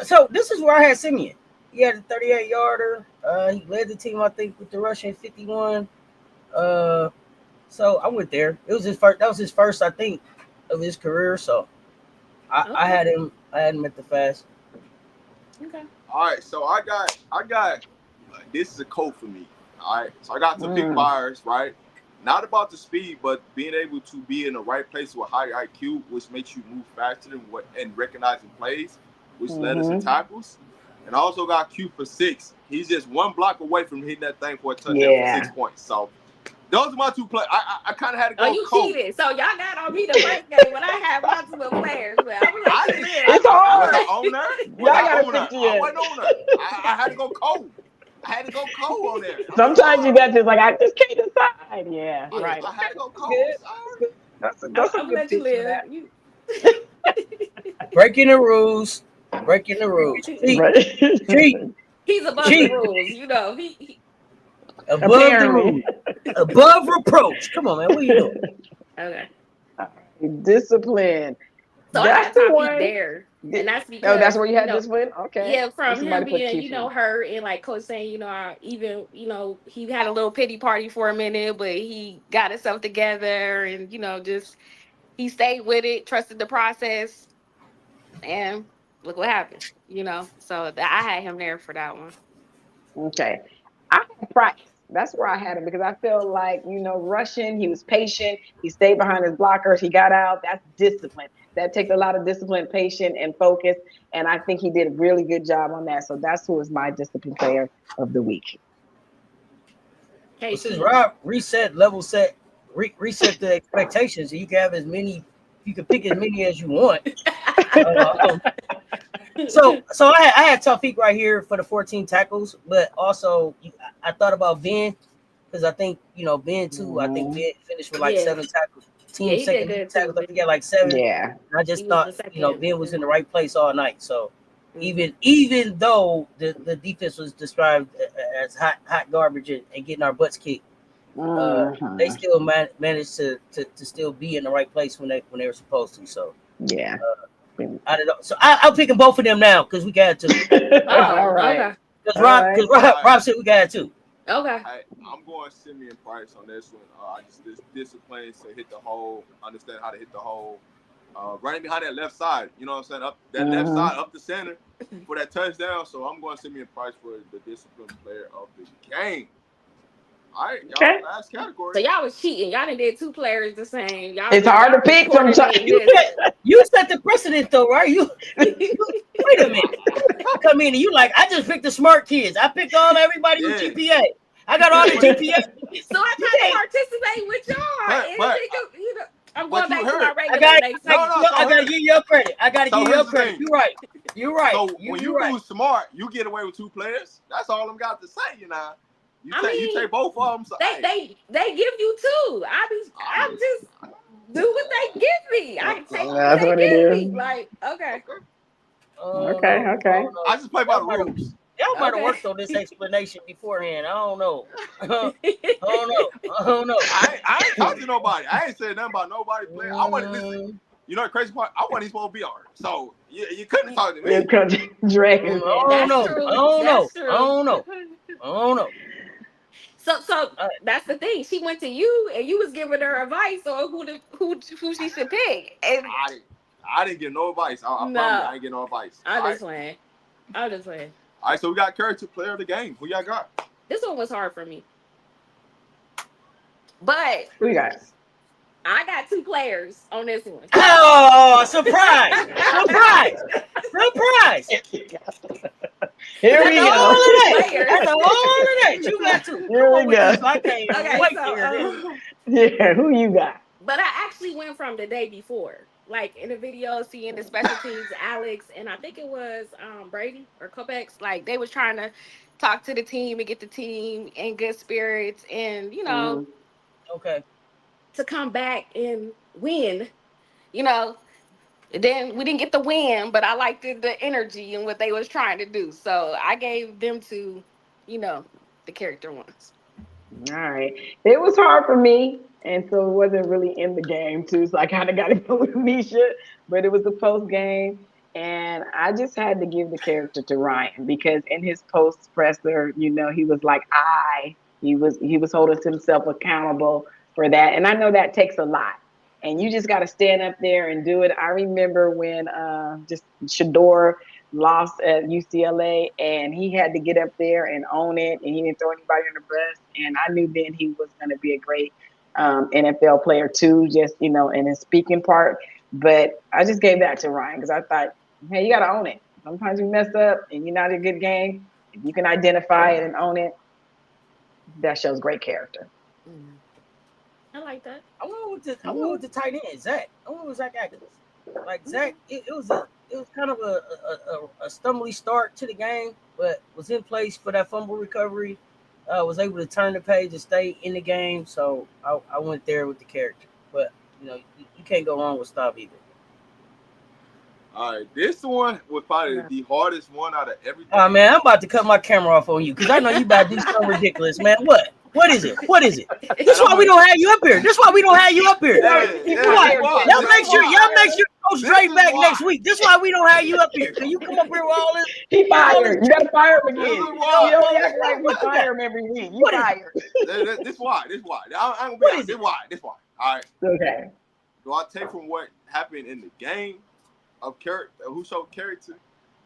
So this is where I had Simeon. He had a 38-yarder. He led the team, I think, with the rushing 51. So I went there. It was his first. That was his first, I think, of his career. So I had him. I had him at the fast. Okay. All right. So I got. This is a code for me. All right. So I got some big buyers, right? Not about the speed, but being able to be in the right place with high IQ, which makes you move faster and recognizing plays, which led us in tackles. And I also got Q for 6. He's just one block away from hitting that thing for a touchdown for 6 points. So those are my two players. I kind of had to go. Oh, you cheated. So y'all got on me the first game when I had multiple players. But I was like, it's hard. I wasn't owner. I had to go cold. I had to go cold on there. Sometimes you got to I just can't decide. Yeah, right. I had to go cold. That's I'm gonna let you live. Breaking the rules. Cheat. He's above the rules. He above the rules. Above reproach. Come on, man. What are you doing? Okay. Discipline. So that's I got Tawfiq there. And that's because that's where you had discipline? Okay. Yeah, from him being, hurt and like Coach saying, even, he had a little pity party for a minute, but he got himself together and, just he stayed with it, trusted the process, and look what happened, So I had him there for that one. Okay. I had Price. That's where I had him because I feel like, rushing, he was patient. He stayed behind his blockers. He got out. That's discipline. That takes a lot of discipline, patience, and focus. And I think he did a really good job on that. So that's who was my discipline player of the week. Okay, since Rob reset the expectations, you can have you can pick as many as you want. So I had Tawfiq right here for the 14 tackles, but also I thought about Ben because I think Ben too. I think Ben finished with 7 tackles. Team second tackles, I think he had 7. Yeah. And I just thought Ben was in the right place all night. So Even though the defense was described as hot garbage and getting our butts kicked, they still managed to still be in the right place when they were supposed to. So yeah, I don't know. So I'm picking both of them now because we got to. all right. Okay. Because Rob said we got to. Okay. I'm going Simeon Price on this one. I just this discipline to hit the hole, understand how to hit the hole. Running behind that left side, you know what I'm saying? Up that left side, up the center for that touchdown. So I'm going Simeon Price for the disciplined player of the game. All right, y'all, last category. So y'all was cheating. Y'all done did 2 players the same. Y'all, It's hard to pick sometimes. You set the precedent though, right? You wait a minute. Come in and you like, I just picked the smart kids. I picked everybody with GPA. I got all the GPA. So I kind of participate with y'all. I'm going back to my regular. I gotta give you your credit. You're right. So when you do smart, you get away with 2 players. That's all I'm got to say, you know. You take both of them. So, they give you 2. I just do what they give me. I take what they give me. Like, okay. Okay. I just play by the rules. Y'all might have worked on this explanation beforehand. I don't know. I don't know. I ain't talking to nobody. I ain't saying nothing about nobody playing. I wasn't listening. You know the crazy part? I wasn't even supposed to be on it. So you couldn't talk to me. I don't know. So that's the thing. She went to you, and you was giving her advice on who she should pick. And I didn't get no advice. I promise you, I didn't get no advice. I'm just playing. All right, so we got character player of the game. Who y'all got? This one was hard for me, but who you got? I got 2 players on this one. Oh, surprise! Here we go. That's all of that. You got 2. Here we go. I can't wait to hear this. Who you got? But I actually went from the day before. Like in the video, seeing the special teams, Alex, and I think it was Brady or Kopex, like they was trying to talk to the team and get the team in good spirits and, to come back and win, Then we didn't get the win, but I liked the energy and what they was trying to do. So I gave them to, the character ones. All right. It was hard for me. And so it wasn't really in the game too. So I kind of got to go with Misha, but it was the post game. And I just had to give the character to Ryan because in his post presser, he was like, he was holding himself accountable for that. And I know that takes a lot. And you just got to stand up there and do it. I remember when just Shador lost at UCLA and he had to get up there and own it. And he didn't throw anybody in the bus. And I knew then he was going to be a great NFL player too, just, in his speaking part. But I just gave that to Ryan because I thought, hey, you got to own it. Sometimes you mess up and you're not a good game. If you can identify it and own it, that shows great character. I like that. I went with the tight end, Zach. I went with Zach Atkins. Like Zach, it was kind of a stumbly start to the game, but was in place for that fumble recovery. Was able to turn the page and stay in the game. So I went there with the character. But you can't go wrong with Stav either. All right, this one was probably the hardest one out of everything. Oh man, I'm about to cut my camera off on you because I know you about to do something ridiculous, man. What is it? This is why we don't have you up here. Y'all make sure go straight back next week. This is why we don't have you up here. Can you come up here with all this? He fired. You gotta fire him again. You don't act like we fire him every week. You fired. This why. I'm gonna be honest. This why. All right. Okay. Do I take from what happened in the game of character, who showed character,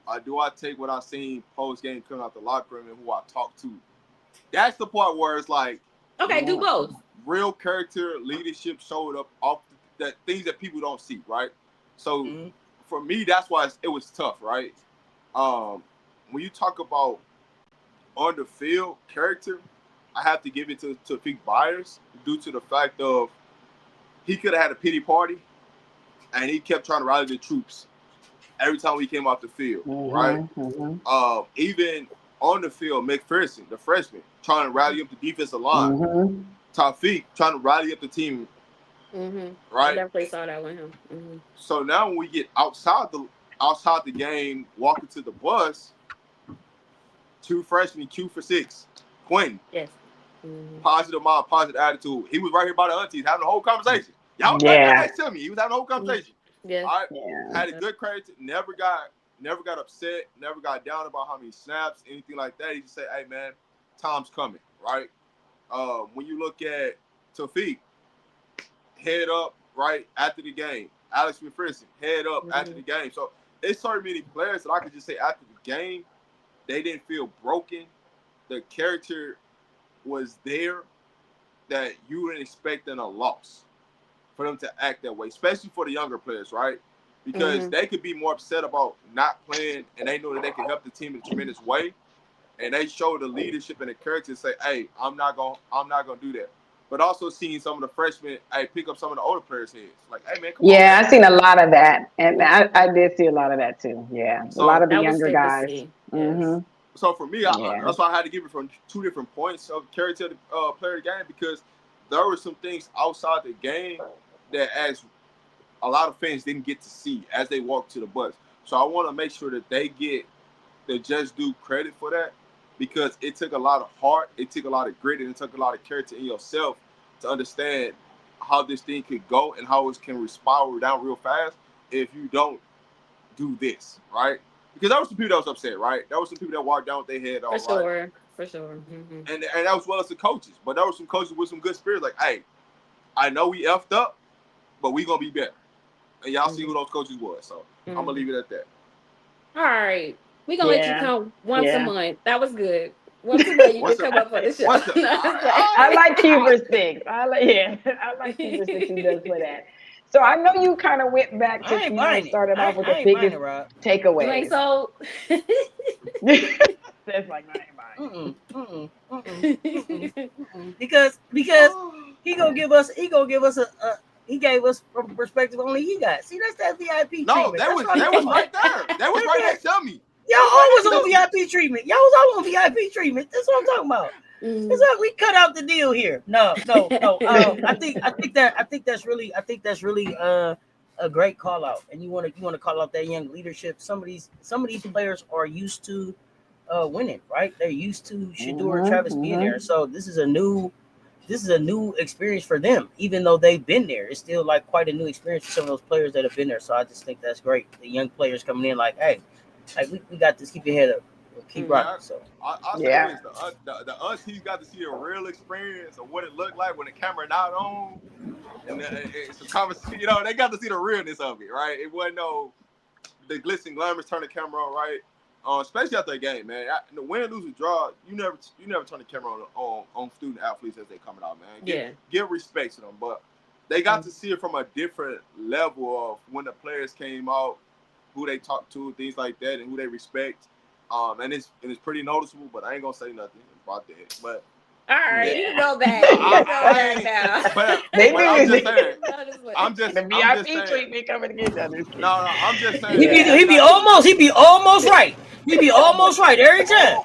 or do I take what I seen post game coming out the locker room and who I talked to? That's the part where it's like, okay, do both. Real character, leadership showed up off the things that people don't see, right? So for me, that's why it was tough, right? When you talk about on the field character, I have to give it to Vic Byers due to the fact of he could have had a pity party, and he kept trying to rally the troops every time we came off the field, right? Even on the field, McPherson, the freshman, trying to rally up the defensive line. Taufik trying to rally up the team. Right? I definitely saw that with him. So now when we get outside outside the game, walking to the bus, 2 freshmen, Q for 6, Quentin. Yes. Mm-hmm. Positive mind, positive attitude. He was right here by the aunties having a whole conversation. Y'all next to me. He was having a whole conversation. Yeah. All right. Had a good credit. Never got upset. Never got down about how many snaps, anything like that. He just said, "Hey man, time's coming." Right. When you look at Tawfiq, head up, right after the game. Alex McPherson, head up after the game. So it's so many players that I could just say after the game, they didn't feel broken. The character was there that you wouldn't expect in a loss for them to act that way, especially for the younger players, right? Because they could be more upset about not playing, and they know that they can help the team in a tremendous way, and they show the leadership and the character to say, "Hey, I'm not gonna do that." But also seeing some of the freshmen, pick up some of the older players' heads, like, "Hey man, come on." Yeah, I seen a lot of that, and I did see a lot of that too. Yeah, So a lot of the that was younger good to guys. see. Mm-hmm. So for me, that's why I had to give it from 2 different points of character to the player of the game, because there were some things outside the game that as a lot of fans didn't get to see as they walked to the bus. So I want to make sure that they get the just due credit for that, because it took a lot of heart, it took a lot of grit, and it took a lot of character in yourself to understand how this thing could go and how it can spiral down real fast if you don't do this, right? Because there was some people that was upset, right? There was some people that walked down with their head on, right? For sure. Mm-hmm. And that was well as the coaches. But there were some coaches with some good spirits, like, "Hey, I know we effed up, but we gonna be better." And y'all see who those coaches was. So I'm gonna leave it at that. All right. We're gonna let you come once a month. That was good. Once a month you can come up on the show. I like Cuber Six. I like Cuber Six who does for that. So I know you kind of went back to started off with the biggest takeaway. You ain't sold. That's like I ain't buying. Because he gave us he gave us from a perspective only he got. See, that's that VIP treatment. No, they was right there. They was right next to me. Y'all always on VIP treatment. Y'all was all on VIP treatment. That's what I'm talking about. It's like we cut out the deal here. No. I think that's really a great call out. And you want to call out that young leadership. Some of these players are used to winning, right? They're used to Shador and Travis being there. So this is a new experience for them. Even though they've been there, it's still like quite a new experience for some of those players that have been there. So I just think that's great. The young players coming in like, hey, we got this. Keep your head up. We'll keep rocking. So I say this, the aunties got to see a real experience of what it looked like when the camera not on, and it's a conversation. You know, they got to see the realness of it, right? It wasn't the glitz and glamour turn the camera on, right? Especially after a game, man. The win, lose, or draw, you never turn the camera on student athletes as they coming out, man. Give respect to them, but they got to see it from a different level of when the players came out, who they talk to, things like that, and who they respect. And it's pretty noticeable, but I ain't gonna say nothing about that. But all right, you go back. I'm just the VIP treatment coming to get done. No, I'm just saying. He be almost right. He be almost right every time.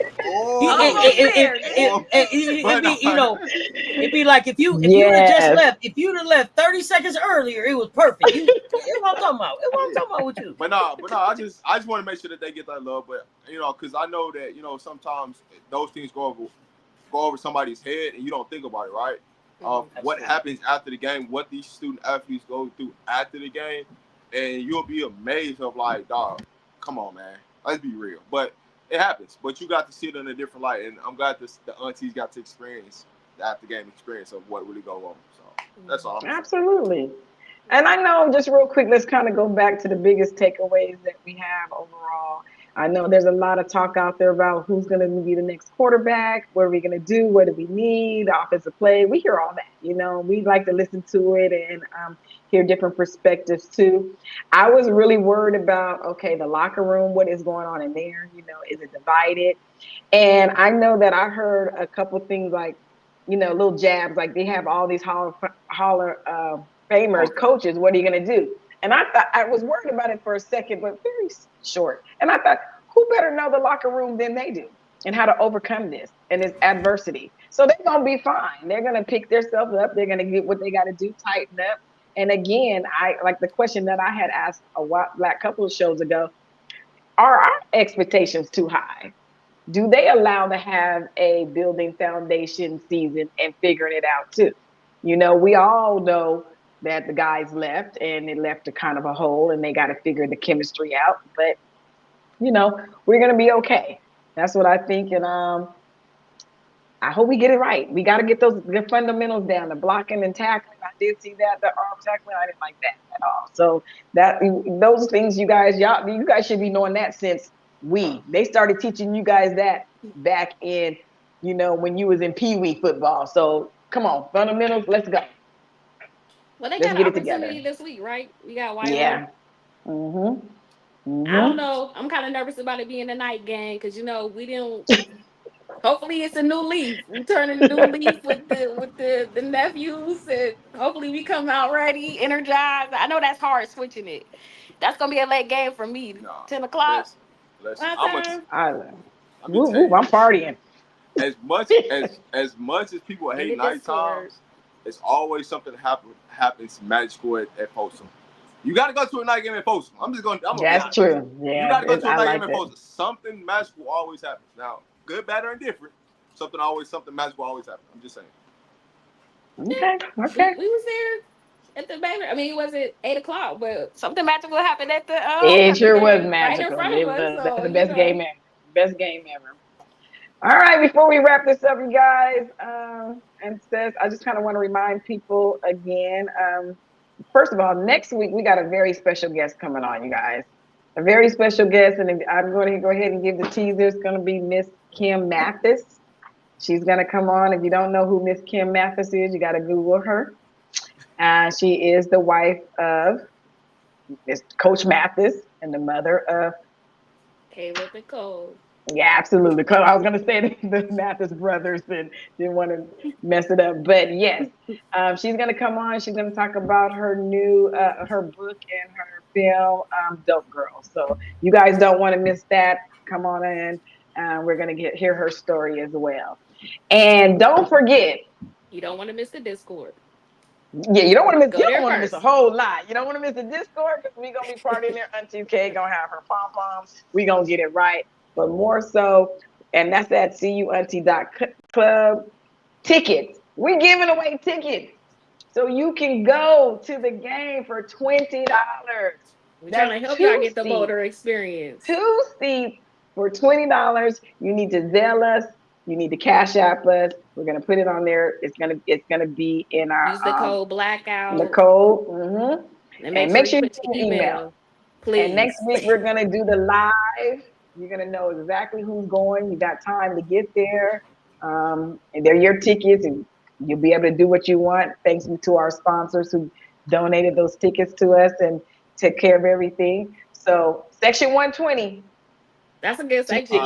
It'd be like if you'd have left 30 seconds earlier, it was perfect. It's what I'm talking about. It's what I'm talking about with you. But no, I just want to make sure that they get that love. But because I know that sometimes those things go over somebody's head and you don't think about it, right? What happens after the game, what these student athletes go through after the game, and you'll be amazed of like, dog, come on, man, let's be real. But it happens. But you got to see it in a different light, and I'm glad the aunties got to experience the after game experience of what really go on. So that's all. Absolutely. And I know, just real quick, let's kind of go back to the biggest takeaways that we have overall. I know there's a lot of talk out there about who's going to be the next quarterback, what are we going to do, what do we need, offensive play. We hear all that, we like to listen to it and hear different perspectives too. I was really worried about, the locker room, what is going on in there? Is it divided? And I know that I heard a couple things like, little jabs, like they have all these Hall of Famers, coaches, what are you going to do? And I thought, I was worried about it for a second, but very short. And I thought, who better know the locker room than they do and how to overcome this and this adversity? So they're going to be fine. They're going to pick themselves up. They're going to get what they got to do, tighten up. And again, I like the question that I had asked a couple of shows ago, are our expectations too high? Do they allow to have a building foundation season and figuring it out too? You know, we all know that the guys left and it left a kind of a hole and they got to figure the chemistry out. But, you know, we're going to be okay. That's what I think. And I hope we get it right. We got to get the fundamentals down, the blocking and tackling. I did see that, the arm tackling. I didn't like that at all. So those things, you guys should be knowing that since they started teaching you guys that back in, you know, when you was in Pee Wee football. So come on, fundamentals, let's go. Well, they Let's got get an it together. opportunity this week, right? We got White. Yeah. I don't know. I'm kind of nervous about it being a night game because, you know, we didn't. Hopefully it's a new leaf. We turn a new leaf with the nephews, and hopefully we come out ready, energized. I know that's hard switching it. That's gonna be a late game for me. 10 o'clock. Listen, I'm I'm partying. As much as people hate night times, it's always something happens magical at Folsom. You got to go to a night game at Folsom. That's true. Yeah, you got to go to a night game at Folsom. Something magical always happens. Now, good, bad, or indifferent, something magical always happens. I'm just saying. Okay. We was there at the banner. I mean, it wasn't 8 o'clock, but something magical happened at the. It sure was magical. Right in front of us. That was the best game ever. Best game ever. All right, before we wrap this up, you guys, and says, I just kind of want to remind people again. First of all, next week we got a very special guest coming on, you guys. A very special guest, and I'm going to go ahead and give the teaser. It's going to be Miss Kim Mathis. She's going to come on. If you don't know who Miss Kim Mathis is, you got to Google her. She is the wife of Miss Coach Mathis and the mother of Caleb and Cole. Yeah, absolutely. I was going to say the Mathis brothers and didn't want to mess it up. But yes, she's going to come on. She's going to talk about her new, her book and her film, Dope Girl. So you guys don't want to miss that. Come on in. We're going to hear her story as well. And don't forget. You don't want to miss the Discord. Yeah, you don't want to miss a whole lot. You don't want to miss the Discord because we're going to be partying there. Auntie K going to have her pom-poms. We're going to get it right. But more so, and that's at CUNT.club. Tickets. We're giving away tickets. So you can go to the game for $20. We're trying to help y'all get the motor experience. 2 seats for $20. You need to Zelle us. You need to Cash App us. We're gonna put it on there. It's gonna be in our use the code blackout. The code. And make sure you put email. Please. And next week we're gonna do the live. You're gonna know exactly who's going. You got time to get there. And they're your tickets, and you'll be able to do what you want. Thanks to our sponsors who donated those tickets to us and took care of everything. So section 120. That's a good section.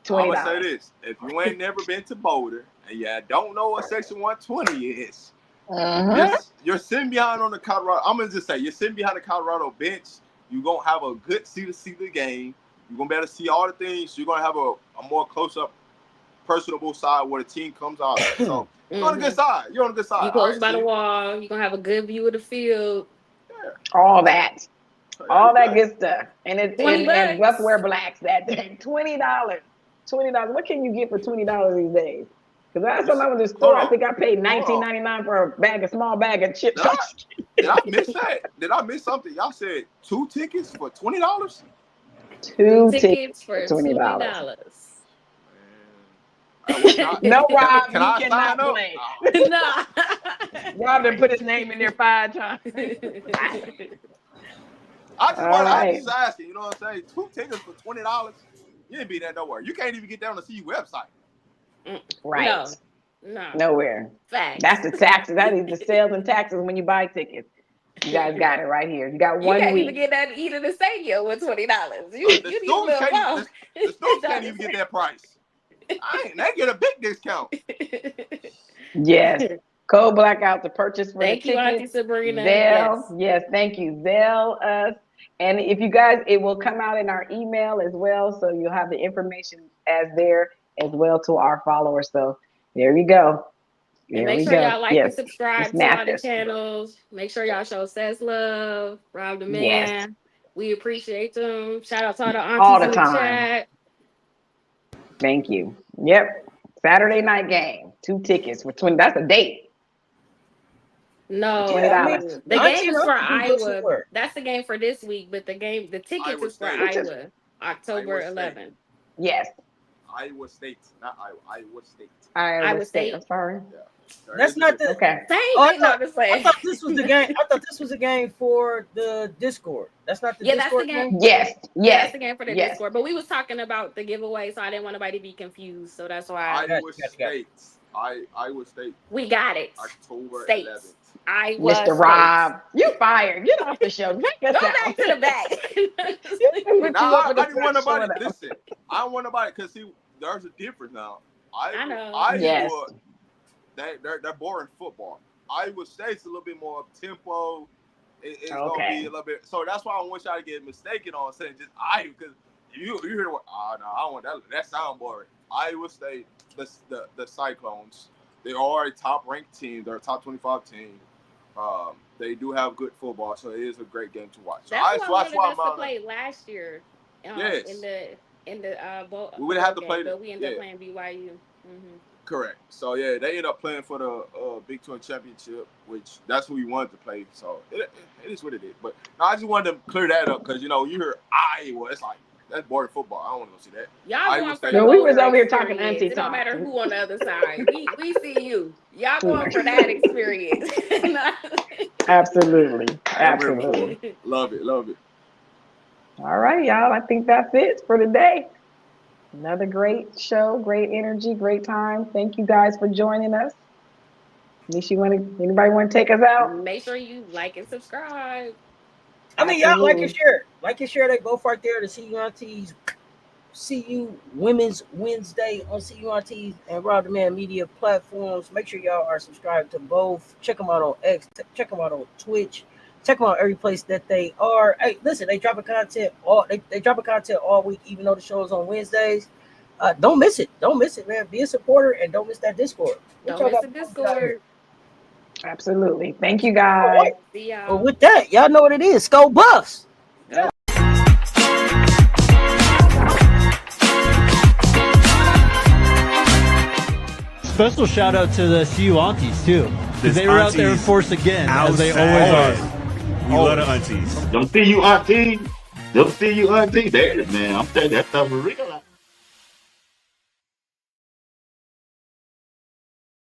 $20. I'm gonna say this: if you ain't never been to Boulder and you don't know what section 120 is, you're sitting behind on the Colorado. I'm gonna just say you're sitting behind the Colorado bench. You're gonna have a good seat to see the game. You're gonna be able to see all the things. You're gonna have a more close-up, personable side where the team comes out. So you're on a good side. You're on a good side. You close by the wall. You're gonna have a good view of the field. Yeah. All that good stuff. And it's and rough wear blacks that day. $20. What can you get for $20 these days? Because last time I was in the store, I think I paid $19.99 for a small bag of chips. Did I miss that? Did I miss something? Y'all said 2 tickets for $20? 2 tickets for $20. No, Rob, you cannot play. No. Rob done put his name in there 5 times. I just asking, you know what I'm saying? 2 tickets for $20. You ain't be there nowhere. You can't even get down to the CU website. Right. No. Nowhere. Facts. That's the taxes. That is the sales and taxes when you buy tickets. You guys got it right here. You got 1 week. You can't even get that to eat in the stadium with $20. The students can't even get that price. They get a big discount. Yes. Code blackout to purchase for thank the you, tickets. Auntie Sabrina. Zelle. Yes, thank you. Zelle us. And if you guys, it will come out in our email as well. So you'll have the information as there as well to our followers. So there you go. And make sure y'all like and subscribe to our channels. Make sure y'all show Says Love, Rob the Man. We appreciate them. Shout out to all the All aunties the in the time. chat. Thank you. Yep. Saturday night game. 2 tickets for 20. That's a date. No, $20. the game is for Iowa. Iowa. That's the game for this week, but the tickets Iowa is for State. Iowa, October Iowa State. 11th. Yes. Iowa State, not Iowa. Iowa State. Iowa State. I'm sorry. Yeah. That's not the Okay. Same. I I thought this was the game. I thought this was a game for the Discord. That's not the Discord game. Yes. Yeah, that's the game for the Discord. But we was talking about the giveaway, so I didn't want nobody to be confused. So that's why Iowa State. Iowa State. we got it. October States. 11th. Iowa Mr. States. Rob, you fired. Get off the show. Go back to the back. I didn't want nobody. Listen, I don't want nobody because see, there's a difference now. I know. Iowa, Yes. they're boring football. Iowa State's a little bit more up tempo. It's gonna be a little bit. So that's why I want y'all to get mistaken on saying just Iowa because you hear what? Oh no, I don't want that. That sound boring. Iowa State, the Cyclones. They are a top-ranked team. They're a top 25 team. They do have good football, so it is a great game to watch. That's why I wanted us to play last year. Yes. In the bowl. We would have to game, play, but we ended up playing BYU. Correct. So yeah, they ended up playing for the Big 12 championship, which that's who we wanted to play. So it is what it is. But no, I just wanted to clear that up because you hear Iowa, it's like that's boring football. I don't want to go see that. Y'all going for No, we was over here talking auntie It don't talk. matter who on the other side. we see you. Y'all going for that experience. Absolutely. Love it. All right, y'all. I think that's it for today. Another great show, great energy, great time. Thank you guys for joining us. Anybody want to take us out? Make sure you like and subscribe. I mean, y'all like and share. Like and share that both right there to See You Aunties. See You Women's Wednesday on See You Aunties and Rob the Man Media platforms. Make sure y'all are subscribed to both. Check them out on X. Check them out on Twitch. Check them out every place that they are. Hey, listen, they dropping content they dropping content all week, even though the show is on Wednesdays. Don't miss it. Don't miss it, man. Be a supporter and don't miss that Discord. Don't miss the Discord. Absolutely. Thank you, guys. Right. See y'all. Well, with that, y'all know what it is. Go Buffs. Yeah. Special shout out to the See You Aunties too, because they were out there in force again, as they always are. We love the aunties. Them see you aunties. Them see you aunties. There, man. I'm telling you, that's the real